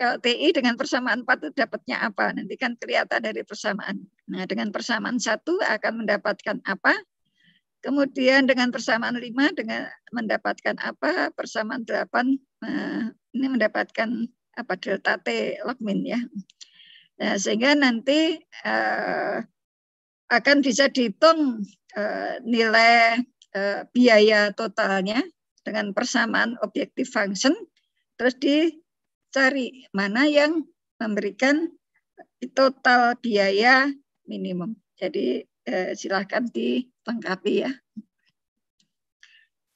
kalau TI dengan persamaan 4 itu dapatnya apa? Nanti kan kelihatan dari persamaan. Nah, dengan persamaan 1 akan mendapatkan apa? Kemudian dengan persamaan 5 dengan mendapatkan apa? Persamaan 8 ini mendapatkan apa? Delta T log min ya. Nah, sehingga nanti akan bisa dihitung nilai biaya totalnya dengan persamaan objektif function, terus dicari mana yang memberikan total biaya minimum. Jadi silahkan dilengkapi ya.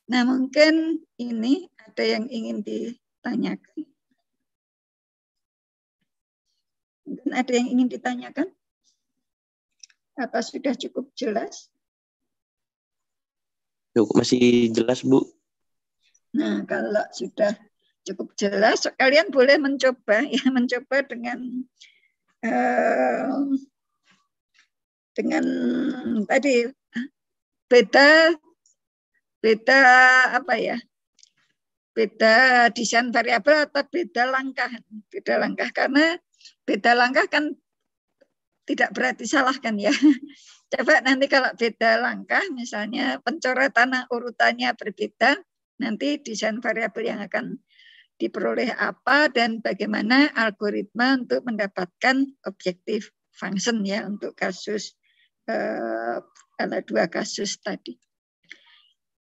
Nah, mungkin ini ada yang ingin ditanyakan. Mungkin ada yang ingin ditanyakan? Apa sudah cukup jelas? Masih jelas, Bu. Nah, kalau sudah cukup jelas, kalian boleh mencoba ya, mencoba dengan tadi beda apa ya? Beda desain variabel atau beda langkah karena beda langkah kan tidak berarti salah kan ya. Coba nanti kalau beda langkah, misalnya pencoretan urutannya berbeda, nanti desain variabel yang akan diperoleh apa dan bagaimana algoritma untuk mendapatkan objektif function ya untuk kasus ada 2 kasus tadi.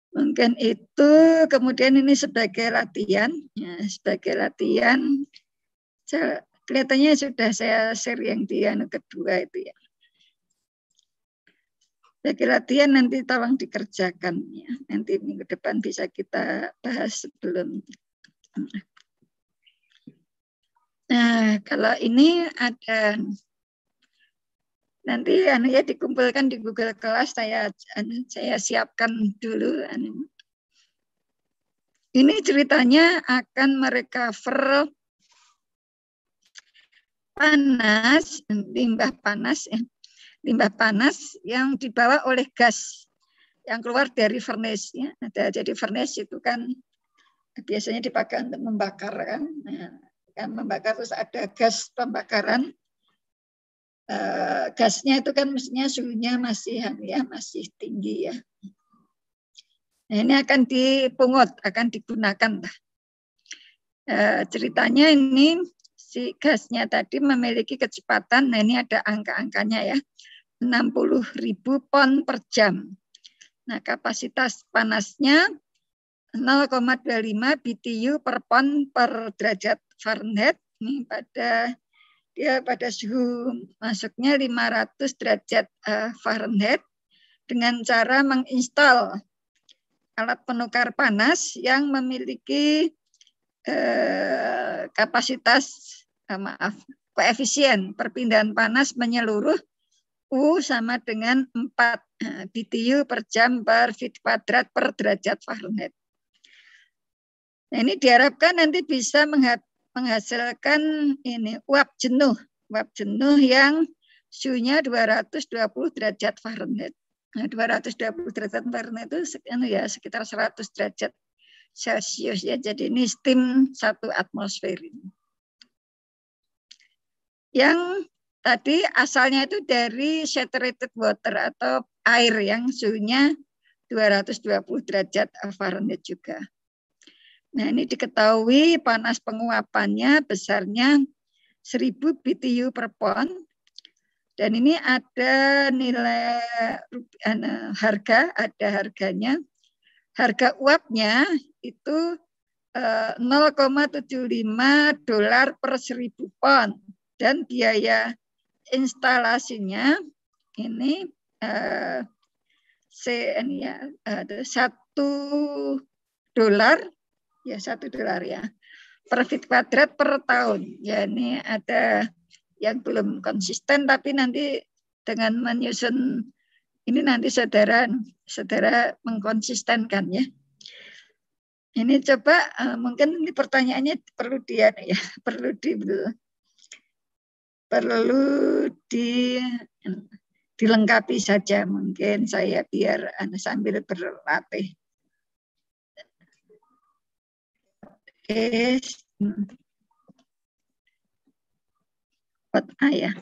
Mungkin itu, kemudian ini sebagai latihan, ya, kelihatannya sudah saya share yang di kedua itu ya. Sebagai latihan nanti tolong dikerjakan ya. Nanti minggu depan bisa kita bahas sebelum. Nah, kalau ini ada nanti ya dikumpulkan di Google Kelas, saya siapkan dulu. Ini ceritanya akan merecover panas, limbah panas ya. Limbah panas yang dibawa oleh gas yang keluar dari furnace ya. Jadi furnace itu kan biasanya dipakai untuk membakar kan. Nah, kan membakar terus ada gas pembakaran. Gasnya itu kan mestinya suhunya masih tinggi ya. Nah, ini akan dipungut, akan digunakan. Ceritanya ini si gasnya tadi memiliki kecepatan, nah ini ada angka-angkanya ya, 60.000 pon per jam. Nah, kapasitas panasnya 0,25 BTU per pon per derajat Fahrenheit. Ini pada suhu masuknya 500 derajat Fahrenheit dengan cara menginstal alat penukar panas yang memiliki kapasitas koefisien perpindahan panas menyeluruh U sama dengan 4 BTU per jam per feet kuadrat per derajat Fahrenheit. Nah, ini diharapkan nanti bisa menghasilkan ini uap jenuh yang suhunya 220 derajat Fahrenheit. Nah, 220 derajat Fahrenheit itu ya sekitar 100 derajat Celcius ya. Jadi ini steam 1 atmosfer ini. Yang tadi asalnya itu dari saturated water atau air yang suhunya 220 derajat Fahrenheit juga. Nah, ini diketahui panas penguapannya besarnya 1000 BTU per pon. Dan ini ada nilai harganya. Harga uapnya itu $0,75 per 1000 pon. Dan biaya instalasinya ini $1 ya, $1 ya per feet kuadrat per tahun. Ya, ini ada yang belum konsisten, tapi nanti dengan menyusun ini nanti saudara mengkonsistenkan ya. Ini coba mungkin ini pertanyaannya perlu dilengkapi saja mungkin saya biar sambil berlatih. Ya.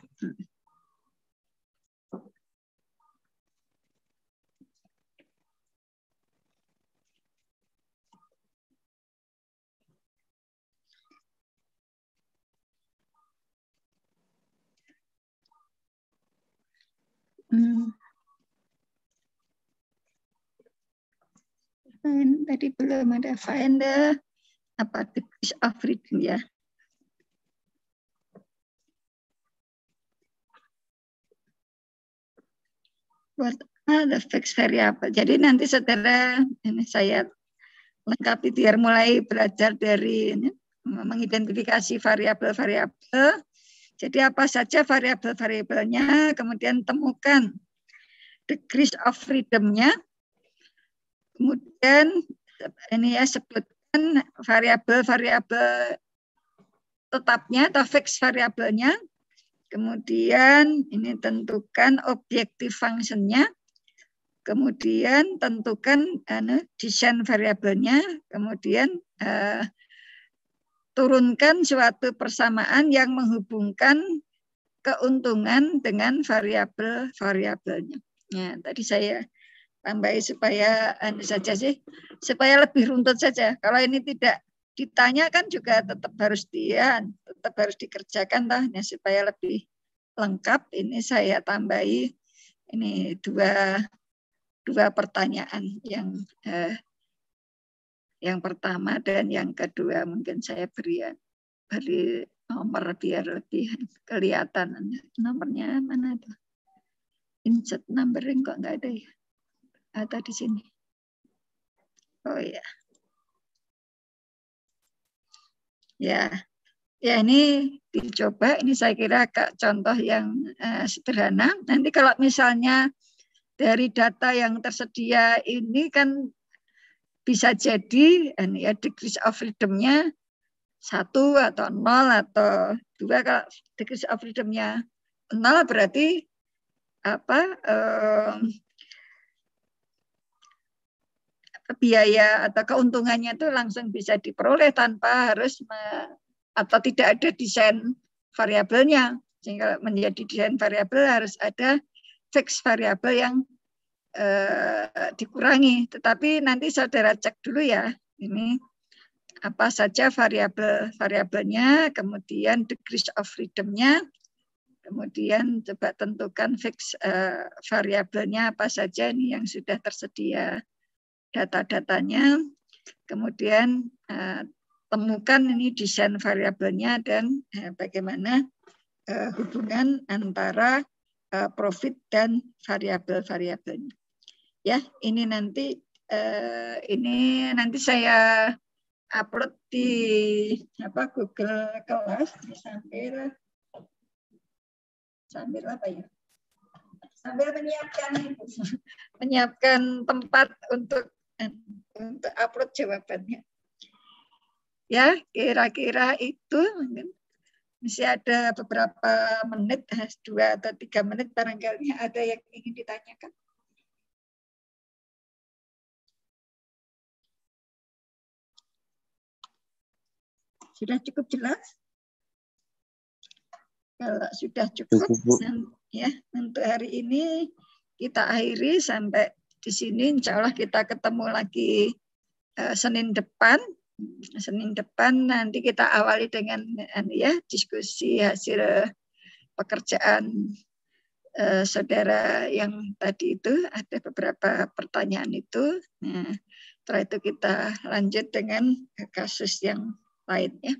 Tadi belum ada find the degrees of freedom ya. What are the fixed variable? Jadi nanti saudara ini saya lengkapi biar mulai belajar dari ini, mengidentifikasi variabel-variabel. Jadi apa saja variabel-variabelnya, kemudian temukan degrees of freedom-nya. Kemudian ini ya sebutkan variabel-variabel tetapnya atau fixed variabelnya. Kemudian ini tentukan objective function-nya. Kemudian tentukan desain variabelnya. Kemudian turunkan suatu persamaan yang menghubungkan keuntungan dengan variabel-variabelnya. Ya, tadi saya tambahi supaya supaya lebih runtut saja. Kalau ini tidak ditanya kan juga tetap harus dikerjakan nah, supaya lebih lengkap. Ini saya tambahi ini dua pertanyaan yang pertama dan yang kedua mungkin saya beri nomor biar lebih kelihatan. Nomornya mana tuh? Insert numbering kok nggak ada ya? Atau di sini? Oh ya. Ya, ini dicoba. Ini saya kira contoh yang sederhana. Nanti kalau misalnya dari data yang tersedia ini kan bisa jadi ya degrees of freedom-nya 1 atau 0 atau 2. Kalau degrees of freedom-nya 0 berarti biaya atau keuntungannya itu langsung bisa diperoleh tanpa harus atau tidak ada desain variabelnya. Sehingga menjadi desain variabel harus ada fixed variabel yang dikurangi. Tetapi nanti saudara cek dulu ya, ini apa saja variabelnya, kemudian degrees of freedom-nya, kemudian coba tentukan fixed variabelnya apa saja ini yang sudah tersedia data-datanya, kemudian temukan ini desain variabelnya dan bagaimana hubungan antara profit dan variabel-variabelnya. Ya, ini nanti saya upload di Google Kelas sambil apa ya? Sambil menyiapkan tempat untuk upload jawabannya. Ya, kira-kira itu mungkin masih ada beberapa menit, 2 atau 3 menit barangkali ada yang ingin ditanyakan. Sudah cukup jelas? Kalau sudah cukup, ya untuk hari ini kita akhiri sampai di sini. Insya Allah kita ketemu lagi Senin depan. Senin depan nanti kita awali dengan diskusi hasil pekerjaan saudara yang tadi itu. Ada beberapa pertanyaan itu. Nah, setelah itu kita lanjut dengan kasus yang lainnya.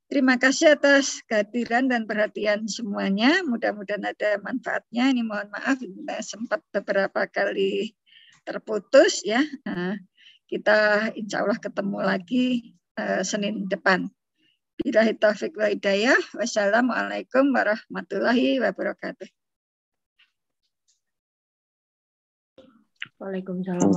Terima kasih atas kehadiran dan perhatian semuanya. Mudah-mudahan ada manfaatnya. Ini mohon maaf sempat beberapa kali terputus ya. Kita insya Allah ketemu lagi Senin depan. Billahi taufiq wa hidayah. Wassalamualaikum warahmatullahi wabarakatuh. Waalaikumsalam.